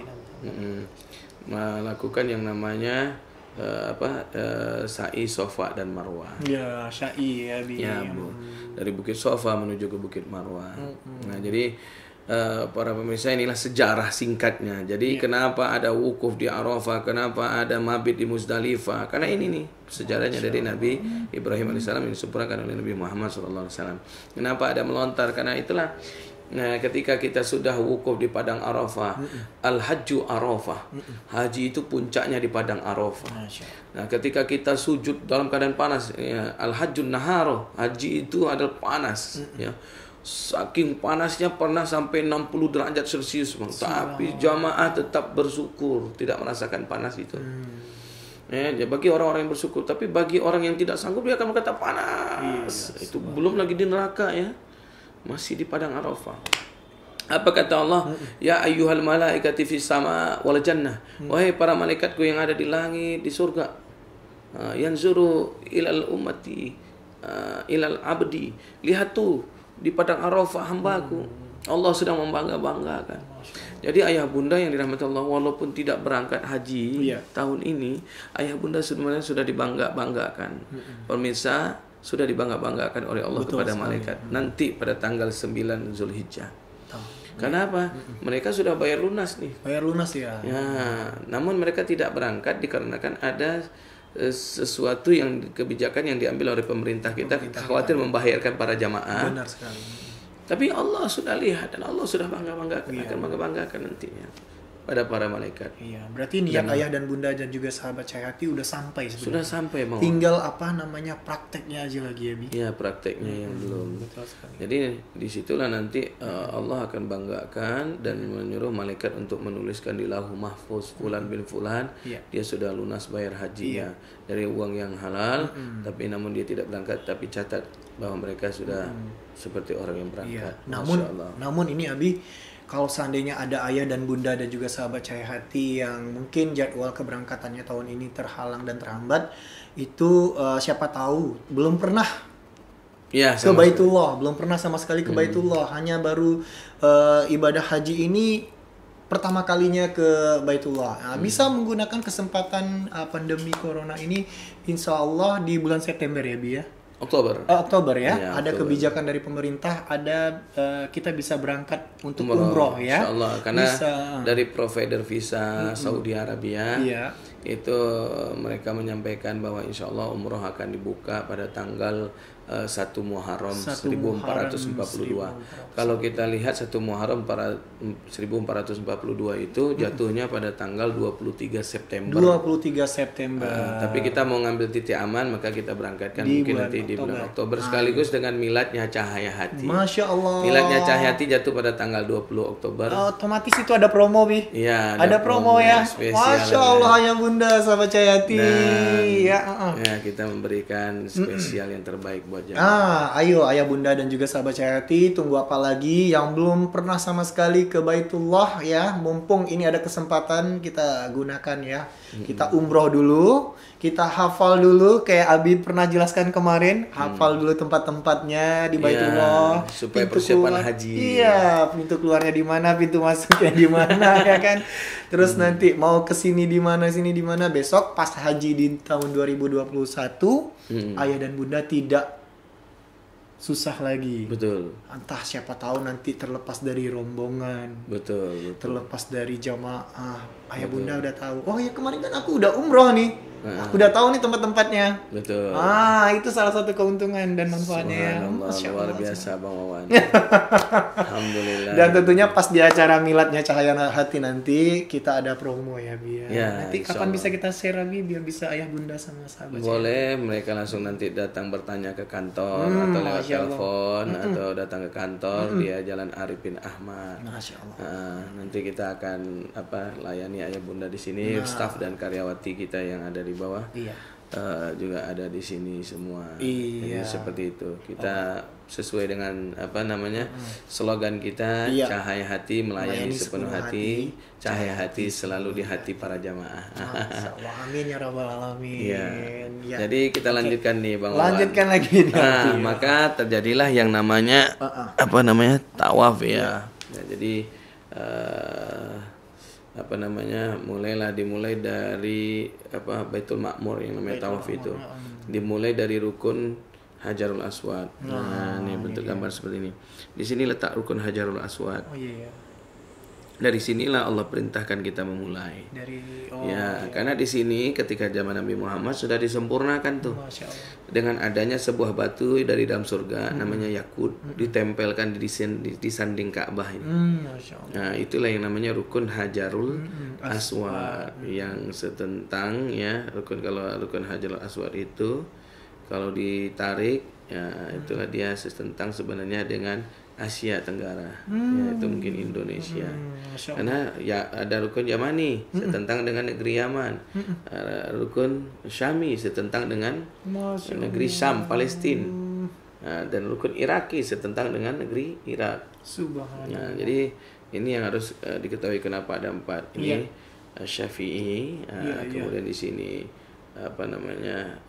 melakukan yang namanya sa'i Safa dan Marwah. Ya, syai ya, Bi. Ya, Bu. Dari Bukit Safa menuju ke Bukit Marwah. Nah, jadi para pemirsa inilah sejarah singkatnya. Jadi kenapa ada wukuf di Arafah, kenapa ada mabit di Muzdalifah? Karena ini nih sejarahnya dari Nabi Ibrahim alaihissalam yang disempurnakan oleh Nabi Muhammad sallallahu alaihi wasallam. Kenapa ada melontar? Karena itulah ketika kita sudah wukuf di padang Arafah, al-hajju Arafah. Haji itu puncaknya di padang Arafah. Nah, ketika kita sujud dalam keadaan panas, al-hajjun naharo, haji itu adalah panas, ya. Saking panasnya pernah sampai 60 derajat Celcius, Bang. Tapi jamaah tetap bersyukur, tidak merasakan panas itu. Ya, bagi orang-orang yang bersyukur, tapi bagi orang yang tidak sanggup dia akan berkata panas. Itu belum lagi di neraka ya. Masih di padang Arafah. Apa kata Allah? Ya ayyuhal malaikati fis sama wal jannah. Wahai para malaikatku yang ada di langit, di surga. Yanzuru ilal ummati ilal abdi. Lihat tuh di padang Arafah hambaku. Allah sedang membangga-banggakan. Jadi ayah bunda yang dirahmati Allah, walaupun tidak berangkat haji tahun ini, ayah bunda sebenarnya sudah dibangga-banggakan. Pemirsa, sudah dibangga-banggakan oleh Allah kepada malaikat. Nanti pada tanggal 9 Zulhijjah. Kenapa? Mereka sudah bayar lunas nih. Bayar lunas ya. Ya, namun mereka tidak berangkat dikarenakan ada sesuatu yang kebijakan yang diambil oleh pemerintah kita khawatir membahayakan para jamaah. Benar sekali. Tapi Allah sudah lihat dan Allah sudah bangga-banggakan, akan bangga-banggakan nantinya pada para malaikat. Iya, berarti niat ayah dan bunda dan juga sahabat Cahayati udah sampai sebenarnya. Sudah sampai mau. Tinggal prakteknya aja lagi ya, Bi. Ya, prakteknya yang belum. Betul sekali. Jadi disitulah nanti Allah akan banggakan dan menyuruh malaikat untuk menuliskan di lauh mahfuz fulan bin fulan, dia sudah lunas bayar hajinya dari uang yang halal, tapi namun dia tidak berangkat, tapi catat bahwa mereka sudah seperti orang yang berangkat. Namun ini Abi, kalau seandainya ada ayah dan bunda dan juga sahabat Cahayati yang mungkin jadwal keberangkatannya tahun ini terhalang dan terhambat, itu siapa tahu belum pernah ke Baitullah, belum pernah sama sekali ke Baitullah, hanya baru ibadah haji ini pertama kalinya ke Baitullah. Nah, bisa menggunakan kesempatan pandemi corona ini, insya Allah di bulan September ya, Bi ya. Oktober ya, ada Oktober. Kebijakan dari pemerintah, ada kita bisa berangkat untuk umroh ya. Insyaallah, karena dari provider visa Saudi Arabia itu mereka menyampaikan bahwa insyaallah umroh akan dibuka pada tanggal 1 Muharram 1442. Kalau kita lihat 1 Muharram 1442 itu jatuhnya pada tanggal 23 September. Tapi kita mau ngambil titik aman, maka kita berangkatkan mungkin nanti di bulan Oktober sekaligus dengan miladnya Cahayati. Masya Allah. Miladnya Cahayati jatuh pada tanggal 20 Oktober. Otomatis itu ada promo, Bi. Iya, ada promo ya. Masya Allah ya Bunda, sahabat Cahayati. Ya, kita memberikan spesial yang terbaik buat jamaah. Ayo ayah bunda dan juga sahabat Cahayati, tunggu apa lagi yang belum pernah sama sekali ke Baitullah ya, mumpung ini ada kesempatan kita gunakan ya. Kita umroh dulu, kita hafal dulu kayak Abi pernah jelaskan kemarin, hafal dulu tempat-tempatnya di Baitullah, supaya persiapan haji. Iya, pintu keluarnya di mana, pintu masuknya di mana ya kan. Terus nanti mau ke sini di mana, sini di mana, besok pas haji di tahun 2021, ayah dan bunda tidak susah lagi. Betul. Entah siapa tahu nanti terlepas dari rombongan, Betul. terlepas dari jamaah. Ayah bunda udah tahu. Oh ya kemarin kan aku udah umroh nih. Aku udah tahu nih tempat-tempatnya. Betul. Itu salah satu keuntungan dan manfaatnya. Subhanallah, Masya luar Allah. biasa Bang Wawan. Alhamdulillah. Dan tentunya pas di acara miladnya Cahaya Hati nanti kita ada promo ya Bi. Ya, Nanti insya kapan Allah. bisa kita share Bi biar bisa ayah bunda sama sahabat. Boleh, mereka langsung nanti datang bertanya ke kantor atau lewat Masya Allah. telepon atau datang ke kantor dia Jalan Arifin Ahmad. Masya Allah. Nanti kita akan layani ayah bunda di sini, staf dan karyawati kita yang ada di bawah. Iya. Juga ada di sini semua. Iya. Jadi seperti itu. Kita sesuai dengan slogan kita, Iya. cahaya hati melayani sepenuh hati, cahaya hati selalu di hati para jamaah. Masya Allah. Amin ya rabbal alamin. Iya. Ya. Jadi kita lanjutkan nih Bang Wawan. Lanjutkan lagi nih. Maka terjadilah yang namanya tawaf ya. Jadi dimulai dari Baitul Ma'mur yang namanya tawaf itu. Dimulai dari rukun Hajarul Aswad. Nah, ini bentuk gambar seperti ini. Di sini letak rukun Hajarul Aswad. Oh iya. Dari sinilah Allah perintahkan kita memulai. Karena di sini ketika zaman Nabi Muhammad sudah disempurnakan tuh. Masya Allah. Dengan adanya sebuah batu dari dalam surga namanya yakut ditempelkan di sanding Ka'bah ini. Masya Allah. Nah, itulah yang namanya rukun Hajarul Aswad yang setentang ya. Rukun Hajarul Aswad itu kalau ditarik ya itulah dia setentang sebenarnya dengan Asia Tenggara, yaitu mungkin Indonesia. Karena ya ada rukun Yamani setentang dengan negeri Yaman, rukun Syami setentang dengan negeri Syam, Palestina, dan rukun Iraki setentang dengan negeri Irak. Subhanallah. Nah, jadi ini yang harus diketahui kenapa ada 4 ini. Syafi'i, kemudian di sini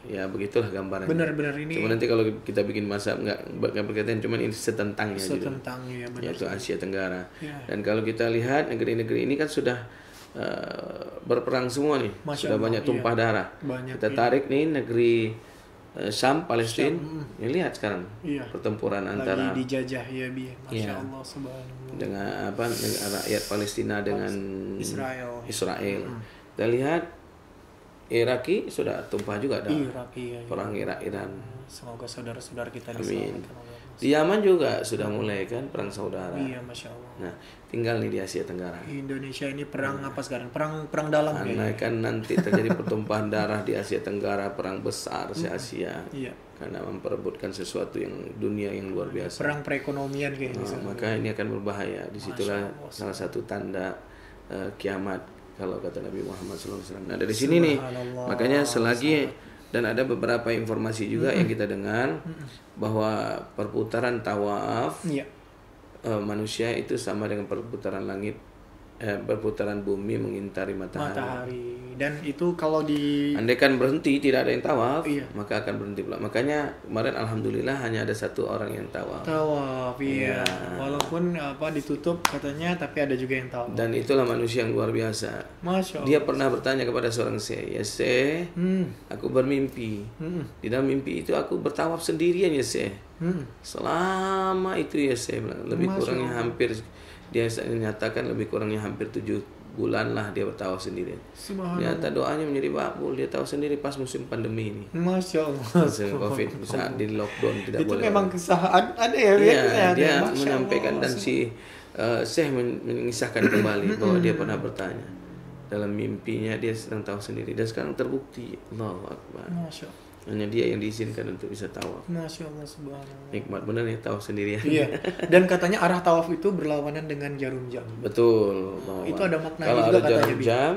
ya begitulah gambarannya. Benar-benar ini. Cuma nanti kalau kita bikin mazhab nggak berkaitan, cuman ini setentangnya gitu. Setentangnya benar. Yaitu Asia Tenggara. Dan kalau kita lihat negeri-negeri ini kan sudah berperang semua nih. Masya sudah Allah, banyak tumpah darah. Kita tarik nih negeri Syam, Palestina. Ya, lihat sekarang pertempuran antara lagi dijajah ya Bi. Masya Allah subhanallah. dengan negara rakyat Palestina dengan Israel. Kita lihat Iraki sudah tumpah juga ada perang Irak-Iran. Semoga saudara-saudara kita Amin. diselamatkan Allah. Di Yaman juga sudah mulai kan perang saudara. Iya, Masya Allah. Nah, tinggal nih di Asia Tenggara. Indonesia ini perang apa sekarang? Perang dalam Karena kan nanti terjadi pertumpahan darah di Asia Tenggara, perang besar se Asia. Iya. Karena memperebutkan sesuatu yang dunia yang luar biasa. Perang perekonomian kayaknya. Maka ini akan berbahaya. Disitulah salah satu tanda kiamat kalau kata Nabi Muhammad SAW. Nah dari sini nih, makanya selagi dan ada beberapa informasi juga yang kita dengar bahwa perputaran tawaf manusia itu sama dengan perputaran langit, perputaran bumi mengintari matahari. Dan itu kalau andai kan berhenti tidak ada yang tawaf, maka akan berhenti pula. Makanya kemarin alhamdulillah hanya ada 1 orang yang tawaf. Iya. Walaupun ditutup katanya, tapi ada juga yang tawaf. Dan itulah manusia yang luar biasa. Masya Allah. Dia pernah bertanya kepada seorang syekh, "Ya syekh, aku bermimpi. Di dalam mimpi itu aku bertawaf sendirian ya syekh. Selama itu ya syekh, lebih kurangnya hampir dia menyatakan lebih kurangnya hampir 7 bulan lah dia bertawaf sendiri. Ternyata doanya menjadi makbul. Dia tawaf sendiri pas musim pandemi ini. Masya Allah. Musim Covid saat di lockdown tidak itu boleh. memang kesahan ada ya. Iya, dia menyampaikan dan si Syekh mengisahkan kembali bahwa dia pernah bertanya dalam mimpinya dia sedang tawaf sendiri dan sekarang terbukti. Allahu Akbar. Masya Allah. Hanya dia yang diizinkan untuk bisa tawaf. Masya Allah subhanallah. Nikmat benar ya tawaf sendirian. Iya. Dan katanya arah tawaf itu berlawanan dengan jarum jam. Betul. Itu ada maknanya kalau juga ada katanya. jarum jam,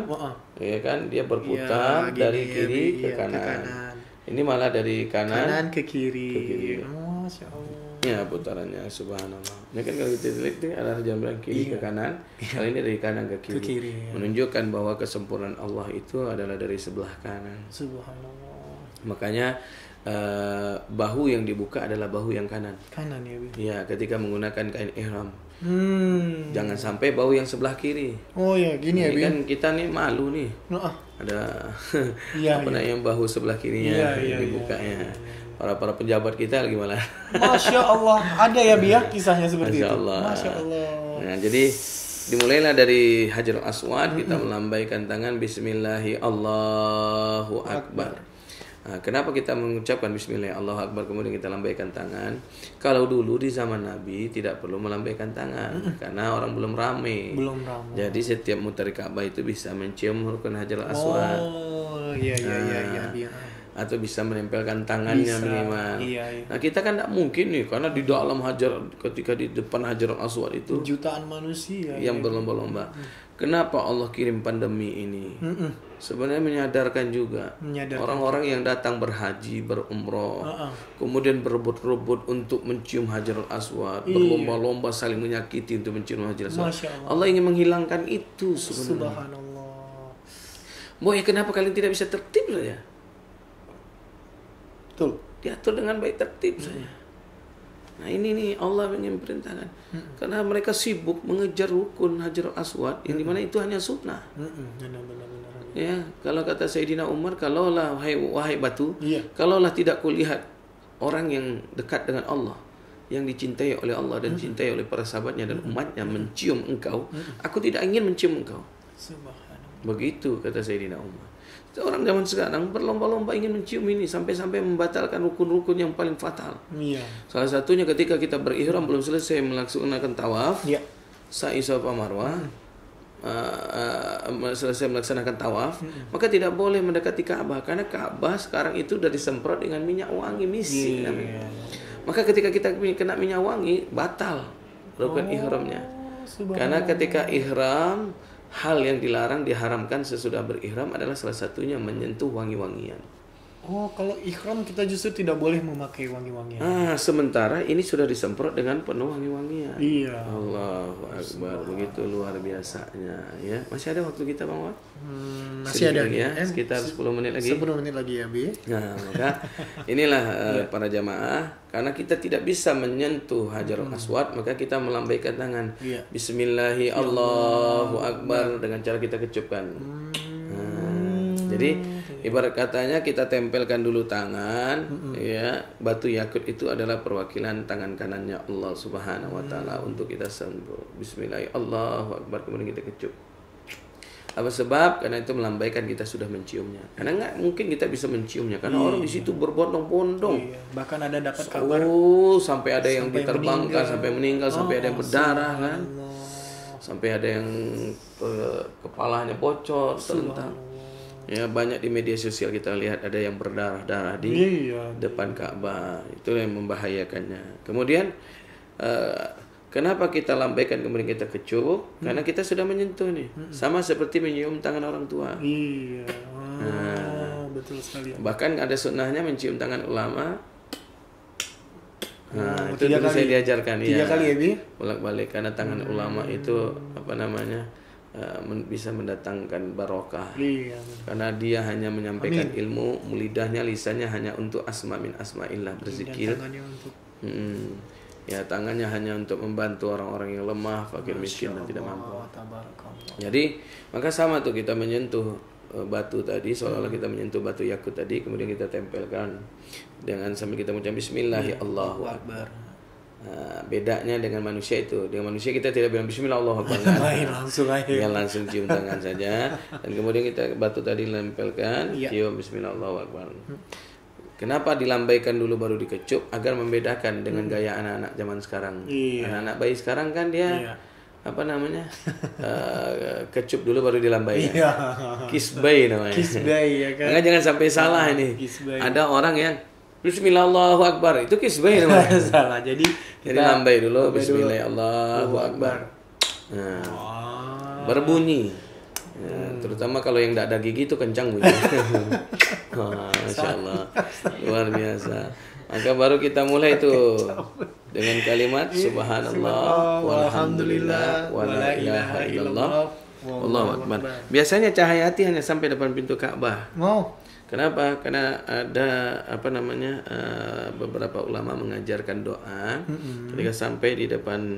ya kan dia berputar dari kiri ke kanan. Ini malah dari kanan ke kiri. Masya Allah. Ya putarannya subhanallah. Ini kan kalau kita lihat ini arah jarum jam kiri ke kanan, kali ini dari kanan ke kiri. Menunjukkan bahwa kesempurnaan Allah itu adalah dari sebelah kanan. Subhanallah. Makanya bahu yang dibuka adalah bahu yang kanan. Kanan ya, Bi. Ya, ketika menggunakan kain ihram. Jangan sampai bahu yang sebelah kiri. Oh ya, gini ya, Bi. Kan kita nih malu nih. Ada yang bahu sebelah kirinya dibukanya. para pejabat kita gimana? Masya Allah, ada ya biar kisahnya seperti Masya itu. Allah. Masya Allah. Nah, jadi dimulailah dari Hajarul Aswad, kita melambaikan tangan Bismillahi Allahu Akbar. Nah, kenapa kita mengucapkan Bismillah Allahu Akbar kemudian kita lambaikan tangan? Kalau dulu di zaman Nabi tidak perlu melambaikan tangan karena orang belum ramai. Belum ramai. Jadi setiap muter Ka'bah itu bisa mencium rukun Hajarul Aswad. Oh, iya. Atau bisa menempelkan tangannya Bisa, minimal. iya. Nah, kita kan tidak mungkin nih karena di dalam ketika di depan Hajarul Aswad itu Jutaan manusia yang berlomba-lomba. Kenapa Allah kirim pandemi ini? Sebenarnya menyadarkan juga orang-orang yang datang berhaji, berumroh, kemudian berebut-rebut untuk mencium Hajarul Aswad, berlomba-lomba saling menyakiti untuk mencium Hajarul Aswad. Masya Allah. Allah ingin menghilangkan itu sebenarnya. Subhanallah. Boy, kenapa kalian tidak bisa tertib saja? Betul. Diatur dengan baik, tertib saja. Nah, ini nih Allah ingin perintahkan. Karena mereka sibuk mengejar rukun Hajarul Aswad yang dimana itu hanya sunnah. Benar. Ya, kalau kata Sayyidina Umar, kalaulah wahai batu, Iya. kalaulah tidak kulihat orang yang dekat dengan Allah, yang dicintai oleh Allah dan dicintai oleh para sahabatnya dan umatnya mencium engkau, aku tidak ingin mencium engkau. Subhanallah. Begitu kata Sayyidina Umar. Orang zaman sekarang berlomba-lomba ingin mencium ini sampai-sampai membatalkan rukun-rukun yang paling fatal. Iya. Salah satunya ketika kita berihram belum selesai melaksanakan tawaf, Iya. sa'i Safa Marwah, selesai melaksanakan tawaf, maka tidak boleh mendekati Ka'bah karena Ka'bah sekarang itu sudah disemprot dengan minyak wangi misik namanya. Maka ketika kita kena minyak wangi batal rukun ihramnya. Karena ketika ihram, hal yang dilarang diharamkan sesudah berihram adalah salah satunya menyentuh wangi-wangian. Oh, kalau ikhram kita justru tidak boleh memakai wangi-wangian. Sementara ini sudah disemprot dengan penuh wangi-wangian. Iya. Allahu Akbar, begitu luar biasanya ya. Masih ada waktu kita, Bang Wat? Masih ada ya, sekitar 10 menit lagi. 10 menit lagi ya, Bi. Nah, maka inilah para jamaah, karena kita tidak bisa menyentuh Hajarul Aswad, maka kita melambaikan tangan. Iya. Bismillahi Allahu Akbar dengan cara kita kecupkan. Jadi ibarat katanya kita tempelkan dulu tangan, ya. Batu yakut itu adalah perwakilan tangan kanannya Allah Subhanahu wa taala untuk kita sentuh. Bismillah Allahu Akbar kemudian kita kecup. Apa sebab? Karena itu melambaikan kita sudah menciumnya. Karena nggak mungkin kita bisa menciumnya karena orang di situ berbondong-bondong. Iya. Bahkan ada dapat kabar Sampai ada yang diterbangkan, sampai meninggal, sampai ada yang berdarah kan. Sampai ada yang kepalanya bocor terlentang. Ya, banyak di media sosial kita lihat ada yang berdarah-darah di depan Ka'bah. Itu yang membahayakannya. Kemudian kenapa kita lambaikan kemudian kita kecup? Karena kita sudah menyentuh nih. Sama seperti menyium tangan orang tua. Iya. Betul sekali. Bahkan ada sunnahnya mencium tangan ulama. Itu 3 dulu kali. saya diajarkan 3 kali ya, Bi? Bolak-balik karena tangan ulama itu apa namanya? Bisa mendatangkan barokah. Iya. Karena dia hanya menyampaikan ilmu, lidahnya, lisannya hanya untuk asma min asma'illah, berzikir. Tangannya untuk Ya, tangannya hanya untuk membantu orang-orang yang lemah, fakir, miskin dan tidak mampu. Jadi, maka sama tuh kita menyentuh batu tadi, seolah-olah kita menyentuh batu yakut tadi, kemudian kita tempelkan dengan sambil kita mengucapkan Bismillah Allahu Akbar. Bedanya dengan manusia itu, dengan manusia kita tidak bilang Bismillah Allahu Akbar, langsung aja. ya langsung cium tangan saja, dan kemudian kita batu tadi lempelkan, cium Bismillah Allahu Akbar. Kenapa dilambaikan dulu baru dikecup? Agar membedakan dengan gaya anak-anak zaman sekarang. Anak-anak bayi sekarang kan dia apa namanya, kecup dulu baru dilambai. Kisbay namanya. Kisbay ya kan. Enggak, jangan sampai salah ini. Ada orang yang Bismillah Allahu Akbar, itu kisbay namanya. Salah. Jadi lambai dulu Bismillah Allahu Akbar. Nah, berbunyi. Terutama kalau yang tidak ada gigi itu kencang bunyi. Masya Allah, luar biasa. Maka baru kita mulai itu dengan kalimat Subhanallah, walhamdulillah, wala ilaha illallah, wallahu akbar. Biasanya cahaya hati hanya sampai depan pintu Ka'bah. Kenapa? Karena ada apa namanya, beberapa ulama mengajarkan doa ketika sampai di depan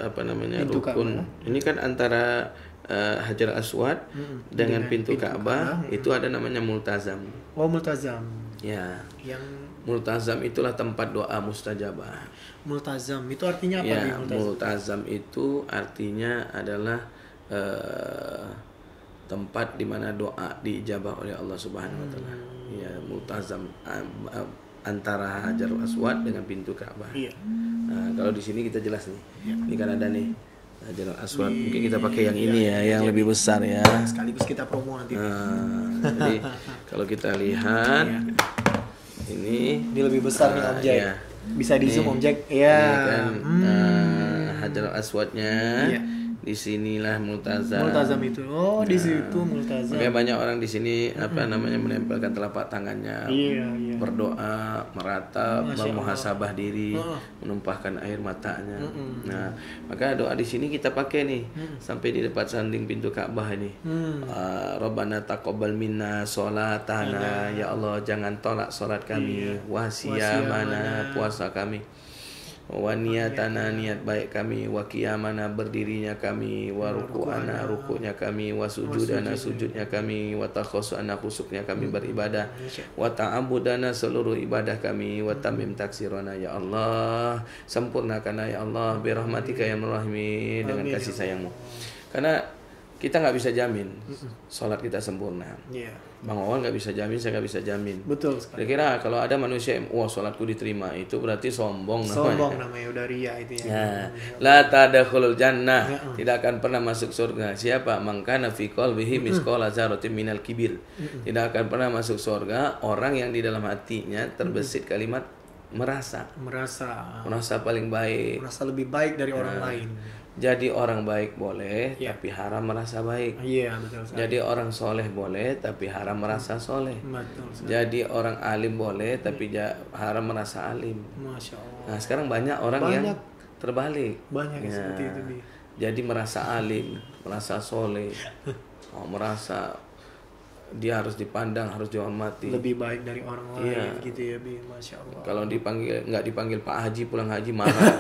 apa namanya, pintu rukun. Ini kan antara Hajar Aswad dengan pintu Ka'bah itu ada namanya multazam. Multazam. Ya. Yang Multazam itulah tempat doa mustajabah. multazam itu artinya apa Ya, nih multazam? multazam itu artinya adalah tempat di mana doa diijabah oleh Allah Subhanahu wa taala. Ya, multazam antara Hajarul Aswad dengan pintu Ka'bah. Iya. Nah, kalau di sini kita jelas nih. Ini kan ada nih Hajarul Aswad. Mungkin kita pakai yang ini ya, yang lebih besar ya. Sekaligus kita promo nanti. Jadi kalau kita lihat ini lebih besar nih Om Jack. Iya. Bisa di zoom Om Jack. Ini Iya. kan Hajarul Aswadnya. Iya. Disinilah multazam. Multazam itu. Oh, di situ multazam. Makanya banyak orang di sini menempelkan telapak tangannya, Iya. berdoa, meratap, memuhasabah diri, menumpahkan air matanya. Nah, maka doa di sini kita pakai nih sampai di depan sanding pintu Ka'bah ini. Rabbana taqabbal minna sholatana, ya Allah jangan tolak salat kami, wasiyamana puasa kami. Wa niyatana niat baik kami, wa qiyamana berdirinya kami, wa ruku'ana rukuknya kami, wa sujudana sujudnya kami, wa takhusana khusuknya kami beribadah, wa ta'abudana seluruh ibadah kami, wa tamim taksirana ya Allah, sempurnakanlah ya Allah bi rahmatika ya rahimi dengan kasih sayangmu. Karena kita nggak bisa jamin sholat kita sempurna. Bang Wawan nggak bisa jamin, saya nggak bisa jamin. Betul sekali. Kira-kira kalau ada manusia yang wah sholatku diterima, itu berarti sombong namanya. Sombong namanya, udah ria itu ya. Ya, la tadkhulul jannah, tidak akan pernah masuk surga. Siapa? Man kana fi qalbihi misqala dzarratin minal kibir. Tidak akan pernah masuk surga orang yang di dalam hatinya terbesit kalimat merasa paling baik. Merasa lebih baik dari orang lain. Jadi orang baik boleh, tapi haram merasa baik. Iya, betul sekali. Jadi orang soleh boleh, tapi haram merasa soleh. Betul sekali. Jadi orang alim boleh, tapi haram merasa alim. Masya Allah. Nah, sekarang banyak orang yang terbalik. Banyak yang seperti itu. Jadi merasa alim, merasa soleh, merasa dia harus dipandang, harus dihormati. Lebih baik dari orang lain gitu ya, Bi. Masya Allah. Kalau nggak dipanggil Pak Haji pulang haji marah.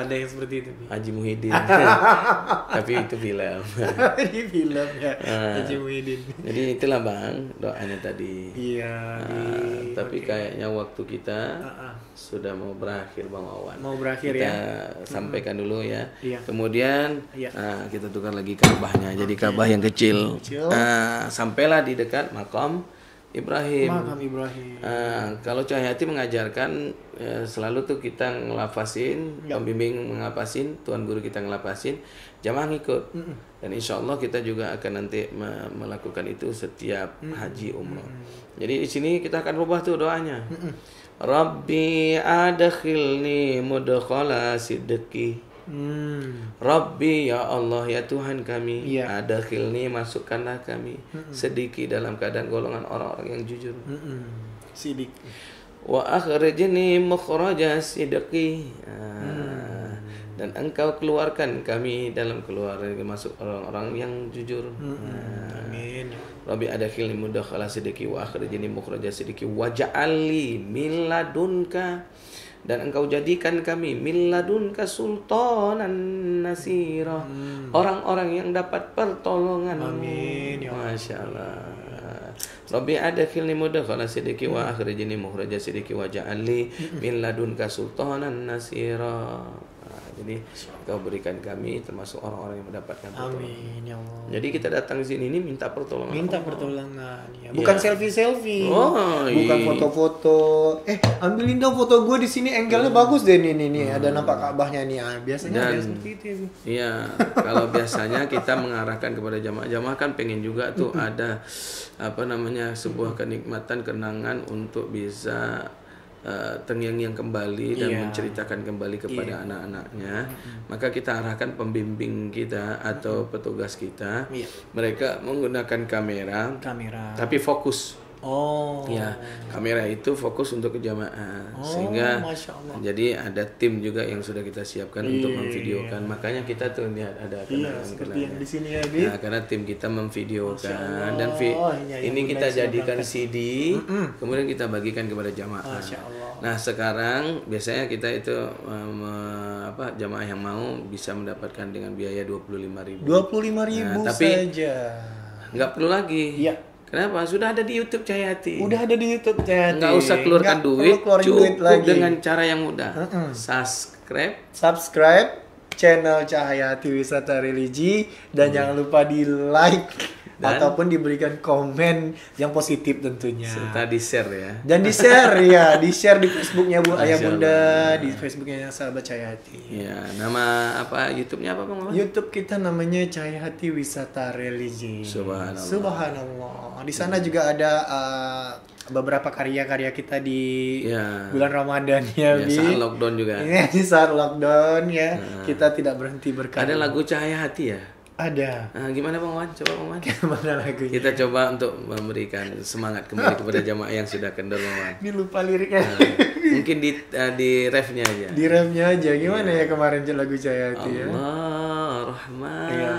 Ada yang seperti itu, Bi. Haji Muhyiddin. Tapi itu film. Di film ya, Haji Muhyiddin. Jadi itulah Bang doanya tadi. Iya, tapi kayaknya waktu kita sudah mau berakhir Bang Wawan. Mau berakhir kita sampaikan dulu ya. Kemudian kita tukar lagi Ka'bahnya. Jadi Ka'bah yang kecil. Sampailah di dekat makam Ibrahim. Kalau Cahyati mengajarkan selalu tuh kita ngelafasin, pembimbing mengapasin, tuan guru kita ngelapasin, jamaah ngikut. Dan insya Allah kita juga akan nanti melakukan itu setiap haji umroh. Jadi di sini kita akan rubah tuh doanya. Rabbi adkhilni mudkhala sidqi. Rabbi ya Allah ya Tuhan kami, adkhilni masukkanlah kami sedikit dalam keadaan golongan orang-orang yang jujur. Sidik. Wa akhrijni mukhraja sidqi. Dan engkau keluarkan kami dalam keluarga masuk orang-orang yang jujur. Amin. Rabbi adkhilni mudkhala sidqi wa akhrijni mukhraja sidqi waj'alni min ladunka, dan engkau jadikan kami min ladunka sultanan nasira, orang-orang yang dapat pertolongan. Amin ya Allah. Masya Allah. Rabbi adkhilni mudkhala sidqi wa akhrijni mukhraja sidqi waj'alni min ladunka sultanan nasira. Jadi kau berikan kami termasuk orang-orang yang mendapatkan pertolongan. Amin ya Allah. Jadi kita datang ke sini ini minta pertolongan. Minta pertolongan ya. Bukan selfie-selfie. Oh, bukan foto-foto. Ambilin dong foto gue di sini, angle-nya bagus deh nih. Ada nampak Ka'bahnya nih. Biasanya ada seperti itu ya. Iya, kalau biasanya kita mengarahkan kepada jamaah kan pengen juga tuh ada sebuah kenikmatan kenangan untuk bisa terngiang-ngiang kembali dan menceritakan kembali kepada anak-anaknya. Maka kita arahkan pembimbing kita atau petugas kita, mereka menggunakan kamera. Tapi fokus. Kamera itu fokus untuk ke jamaah, sehingga jadi ada tim juga yang sudah kita siapkan untuk memvideokan. Makanya kita tuh lihat ada seperti yang di sini ya, Bi. Nah, karena tim kita memvideokan dan ini kita jadikan CD, kemudian kita bagikan kepada jamaah. Nah, sekarang biasanya kita itu jamaah yang mau bisa mendapatkan dengan biaya 25.000. 25.000 tapi saja. Nggak perlu lagi. Kenapa? Sudah ada di YouTube Cahaya Hati. Udah ada di YouTube Cahaya Hati. Nggak usah keluarkan Nggak duit, perlu keluarin cukup duit lagi. dengan cara yang mudah. Subscribe channel Cahaya Hati Wisata Religi dan jangan lupa di like ataupun diberikan komen yang positif tentunya. serta di-share ya. Dan di-share ya, di-share di Facebooknya Bu Ayah Masya Bunda, Allah. di Facebooknya Sahabat Cahaya Hati. Ya, nama apa YouTube-nya apa Bang Maman? YouTube kita namanya Cahaya Hati Wisata Religi. Subhanallah. Subhanallah. Di sana juga ada beberapa karya-karya kita di Ya. bulan Ramadan ya, Ya, Bi. saat lockdown juga. Ini di saat lockdown ya, kita tidak berhenti berkarya. Ada lagu Cahaya Hati ya? Ada. Nah, gimana Bang Wan? Coba Bang Wan. Mana lagunya? Kita coba untuk memberikan semangat kembali kepada jamaah yang sudah kendor Bang Wan. Ini lupa liriknya. Mungkin di refnya aja. Di remnya aja. Gimana ya kemarin lagu Cahaya Hati ya? Allah Rahman. Iya.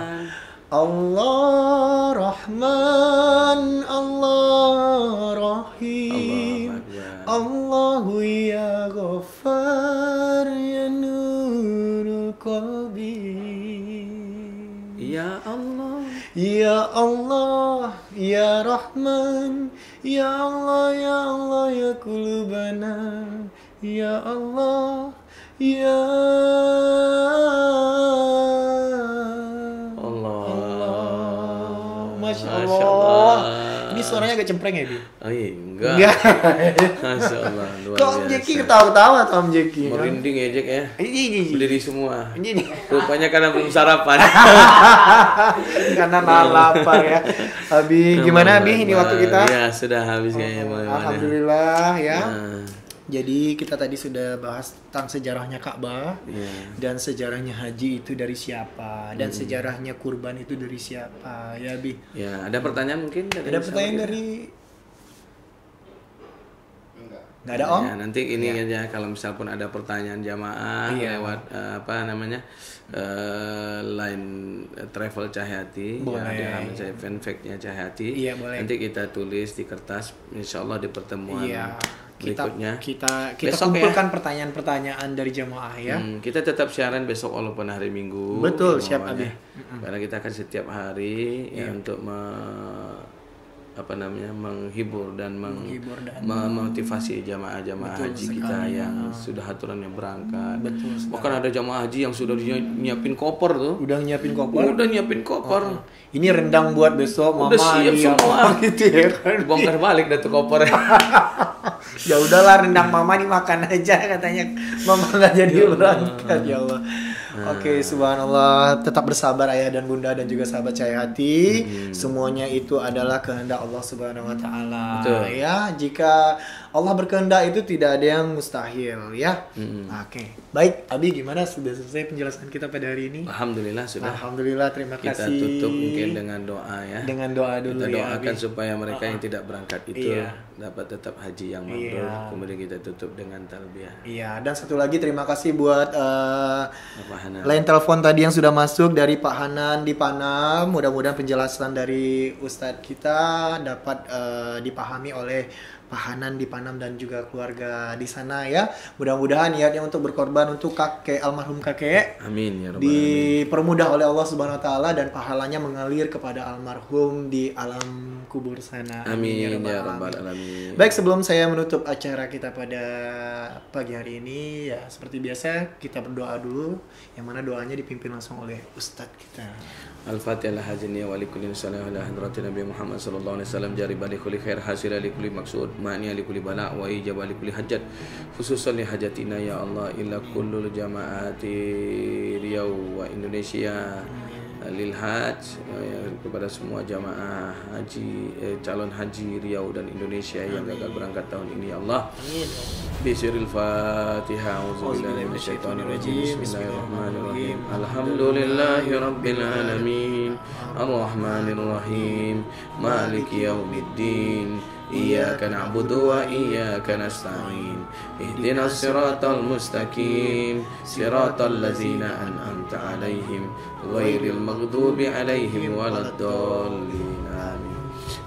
Allah Rahman, Allah Rahim, Allahu ya Ghaffar ya Nurul Qalbi. Ya Allah, Ya Allah, Ya Rahman, Ya Allah, Ya Allah, Ya Qulubana, Ya Allah, Ya Masya Allah. Ini suaranya agak cempreng ya, Bi? Oh iya, enggak. Masya Allah, luar Kok Om biasa. Jeki ketawa-ketawa tuh Om Jeki? Merinding ya Jack ya. Ini. Berdiri semua. Ini. Rupanya karena belum sarapan. Karena lapar ya. Abi, gimana Abi ini waktu kita? Ya, sudah habis kayaknya Bang Maman. Alhamdulillah ya. Nah, Jadi kita tadi sudah bahas tentang sejarahnya Ka'bah iya. dan sejarahnya haji itu dari siapa dan sejarahnya kurban itu dari siapa ya Bi. Ya, ada pertanyaan mungkin dari Ada pertanyaan sahabat dari nggak ada Om? Ya, nanti ini aja kalau misal pun ada pertanyaan jamaah Iya. lewat line travel Cahyati, Boleh. ya, di saya fanpage-nya Cahyati. Iya, boleh. Nanti kita tulis di kertas, insya Allah di pertemuan Iya. berikutnya. Kita Besok kumpulkan pertanyaan-pertanyaan dari jamaah ya. Kita tetap siaran besok walaupun hari Minggu. Betul, ya, siap, Bang, Abi. ya. Karena kita akan setiap hari ya untuk menghibur dan memotivasi jamaah-jamaah haji kita yang sudah aturannya berangkat. Betul sekali. Bahkan ada jamaah haji yang sudah nyiapin koper tuh. Udah nyiapin koper. Udah nyiapin koper. Ini rendang buat besok Udah mama siap ini semua. apa gitu ya kan. Bongkar balik dah tuh kopernya. Ya udahlah rendang mama dimakan aja katanya. Mama nggak jadi berangkat ya Allah. Oke, subhanallah, tetap bersabar ayah dan bunda dan juga sahabat Cahaya Hati. Semuanya itu adalah kehendak Allah Subhanahu wa taala. Betul. Ya, jika Allah berkehendak itu tidak ada yang mustahil ya. Oke. Baik, Abi gimana sudah selesai penjelasan kita pada hari ini? Alhamdulillah sudah. Alhamdulillah, terima Kita kasih. tutup mungkin dengan doa ya. Dengan doa dulu Kita ya. doakan Abi. supaya mereka yang tidak berangkat itu Iya. dapat tetap haji yang mabrur. Iya. Kemudian kita tutup dengan talbiyah. Iya, dan satu lagi terima kasih buat Bapak Hanan. line telepon tadi yang sudah masuk dari Pak Hanan di Panam. Mudah-mudahan penjelasan dari Ustadz kita dapat dipahami oleh Pak Hanan di Panam dan juga keluarga di sana ya. Mudah-mudahan niatnya untuk berkorban untuk kakek almarhum kakek Amin ya rabbal alamin. dipermudah oleh Allah Subhanahu wa taala dan pahalanya mengalir kepada almarhum di alam kubur sana. Amin ya rabbal rabbal alamin. alamin. Baik, sebelum saya menutup acara kita pada pagi hari ini ya seperti biasa kita berdoa dulu yang mana doanya dipimpin langsung oleh Ustadz kita. Al-Fatihah hajniya wa likulli salam ala hadratin Nabi Muhammad sallallahu alaihi wasallam jari bali kulli khair hasil li kulli maqsud ma'ni li kulli bala wa ijaba li kulli hajat khususan li hajatina ya Allah illa kullul jamaati Riau wa Indonesia lil haj kepada semua jamaah haji calon haji Riau dan Indonesia yang gagal berangkat tahun ini ya Allah. Amin. Bismillahil Fatihah. Auzubillahi minasyaitonir rajim. Bismillahirrahmanirrahim. Alhamdulillahi rabbil alamin. Arrahmanir rahim. Maliki yaumiddin. Iyyaka na'budu wa iyyaka nasta'in. Ihdinas siratal mustaqim. Siratal ladzina an'amta 'alaihim ghairil maghdubi 'alaihim waladdallin. Amin.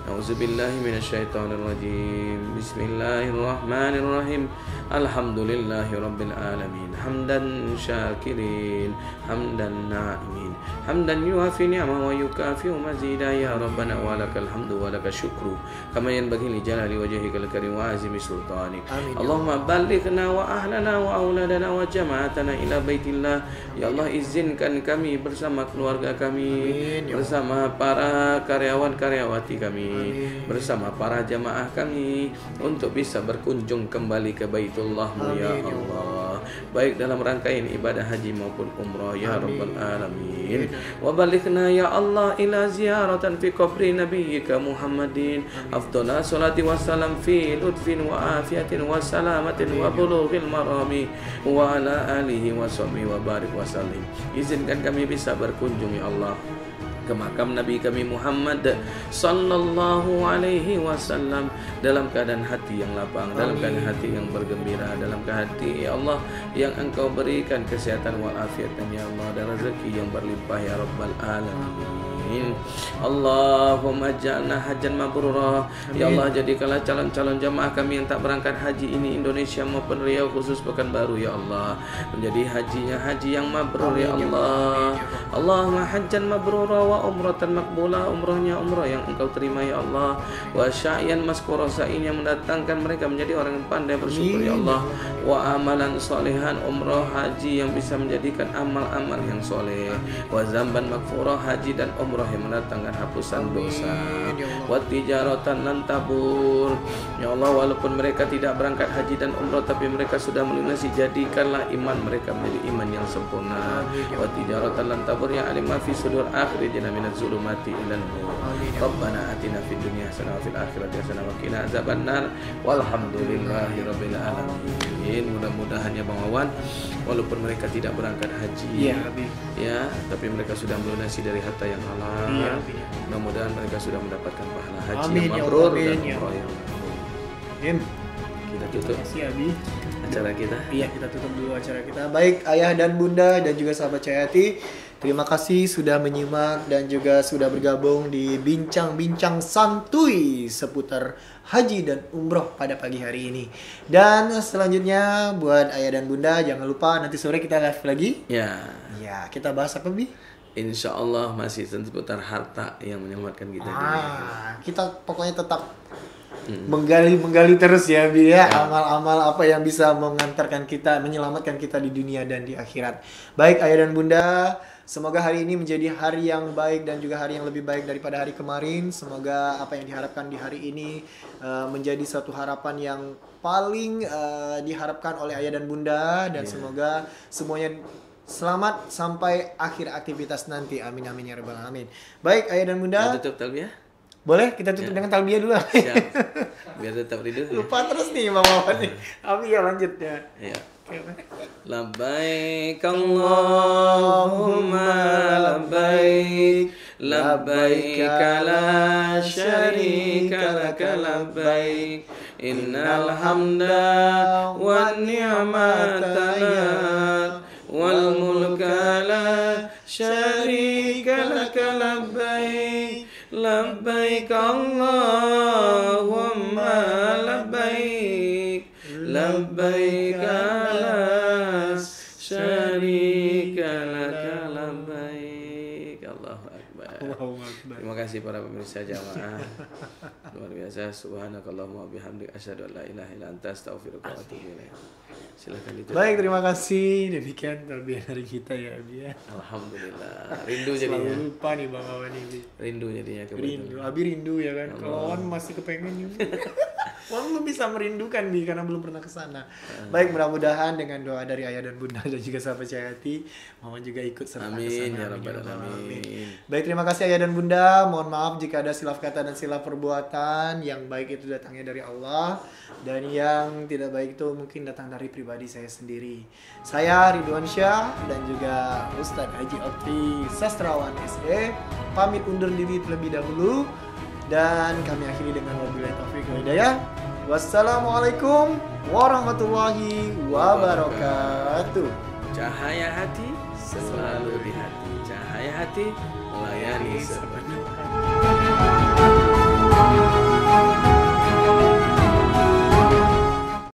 A'udzubillahi minasyaitonir rajim. Bismillahirrahmanirrahim. Alhamdulillahi rabbil alamin. Hamdan syakirin, hamdan na'imin. hamdan yuafi ni'amahu wa yukafi'u mazida ya rabbana wa lakal hamdu wa lakal syukru kama yanbaghi li jalali wajhikal karim wa azimi sultanik. Allahumma ballighna wa ahlana wa auladana wa jama'atana ila baitillah. Ya Allah, izinkan kami bersama keluarga kami, bersama para karyawan-karyawati kami, bersama para jamaah kami untuk bisa berkunjung kembali ke Baitullah-Mu ya Allah, baik dalam rangkaian ibadah haji maupun umrah ya rabbal alamin. Wa balighna ya Allah ila ziyaratan fi qabri nabiyyika Muhammadin afdhala salati wassalam fi lutfin wa afiyatin wa salamatin wa bulughil marami wa ala alihi wa sahbihi wa barik wa sallim. Izinkan kami bisa berkunjung ya Allah ke makam Nabi kami Muhammad sallallahu alaihi wasallam dalam keadaan hati yang lapang, dalam keadaan hati yang bergembira, dalam keadaan hati ya Allah yang Engkau berikan kesehatan walafiat ya Allah dan rezeki yang berlimpah ya rabbal alamin. Allahumma ja'alna hajjan mabrura. Ya Allah, jadikanlah calon-calon jamaah kami yang tak berangkat haji ini Indonesia maupun Riau khusus Pekanbaru ya Allah menjadi hajinya haji yang mabrur ya Allah. Allahumma hajjan mabrura wa umratan makbula, umrahnya umrah yang Engkau terima ya Allah, wa sya'yan maskura, sa'in yang mendatangkan mereka menjadi orang yang pandai bersyukur ya Allah, wa amalan solehan, umrah haji yang bisa menjadikan amal-amal yang soleh, wa zamban makfurah, haji dan umrah yang mendatangkan hapusan dosa, wa tijaratan lan tabur ya Allah, walaupun mereka tidak berangkat haji dan umrah tapi mereka sudah melunasi, jadikanlah iman mereka menjadi iman yang sempurna, wa tijaratan lan tabur yang alim ma fi sudur akhrijna minaz zulumati ilan nur. Rabbana atina fid dunya hasanah wa fil akhirati hasanah wa qina azabannar. Walhamdulillahi rabbil alamin. Mudah-mudahan ya Bang Wawan, walaupun mereka tidak berangkat haji ya, tapi mereka sudah melunasi dari harta yang halal. Mudah-mudahan mereka sudah mendapatkan pahala haji yang mabrur dan umrah yang mabrur. Kita tutup acara kita. Iya, kita tutup dulu acara kita. Baik ayah dan bunda dan juga sahabat Cahayati, terima kasih sudah menyimak dan juga sudah bergabung di bincang-bincang santuy seputar haji dan umroh pada pagi hari ini. Dan selanjutnya buat ayah dan bunda, jangan lupa nanti sore kita live lagi. Ya, kita bahas apa, Bi? Insya Allah masih seputar harta yang menyelamatkan kita. Kita pokoknya tetap menggali terus ya Bi ya, amal-amal apa yang bisa mengantarkan kita, menyelamatkan kita di dunia dan di akhirat. Baik ayah dan bunda, semoga hari ini menjadi hari yang baik dan juga hari yang lebih baik daripada hari kemarin. Semoga apa yang diharapkan di hari ini menjadi satu harapan yang paling diharapkan oleh ayah dan bunda, dan semoga semuanya selamat sampai akhir aktivitas nanti. Amin amin ya rabbal alamin. Baik ayah dan bunda, tutup talbiyah. Boleh kita tutup dengan talbiyah dulu. Biar tetap ridho. Lupa terus nih Bang Wawan nih. Amin ya, lanjut ya. Labbaik Allahumma labbaik, labbaik la syarika laka labbaik, innal hamda wan ni'mata lak wal mulka la syarika laka labbaik, labbaik Allahumma labbaik, labbaik la syarika laka labbaik. Allahu akbar. Terima kasih para pemirsa jamaah. Luar biasa. Subhanakallahumma bihamdika asyhadu an la ilaha illa anta astaghfiruka wa atubu ilaik. Silakan ditutup. Baik, terima kasih. Demikian talbiyah dari kita ya, Abi ya. Alhamdulillah. Rindu jadinya. Selalu lupa nih Bang Wawan ini. Rindu jadinya Rindu. Abi rindu ya kan. Kalau Wawan masih kepengen juga. Wawan belum bisa merindukan Bi karena belum pernah ke sana. Baik, mudah-mudahan dengan doa dari ayah dan bunda dan juga sahabat Cahayati, Wawan juga ikut serta ke sana. Ya rabbal alamin. Baik, terima kasih ayah dan bunda. Mohon maaf jika ada silap kata dan silap perbuatan. Yang baik itu datangnya dari Allah, dan yang tidak baik itu mungkin datang dari pribadi saya sendiri. Saya Ridwan Syah dan juga Ustadz Haji Okti Sastrawan SE pamit undur diri terlebih dahulu, dan kami akhiri dengan wabillahi taufiq wal hidayah. Wassalamualaikum warahmatullahi wabarakatuh. Cahaya hati selalu di hati, cahaya hati melayani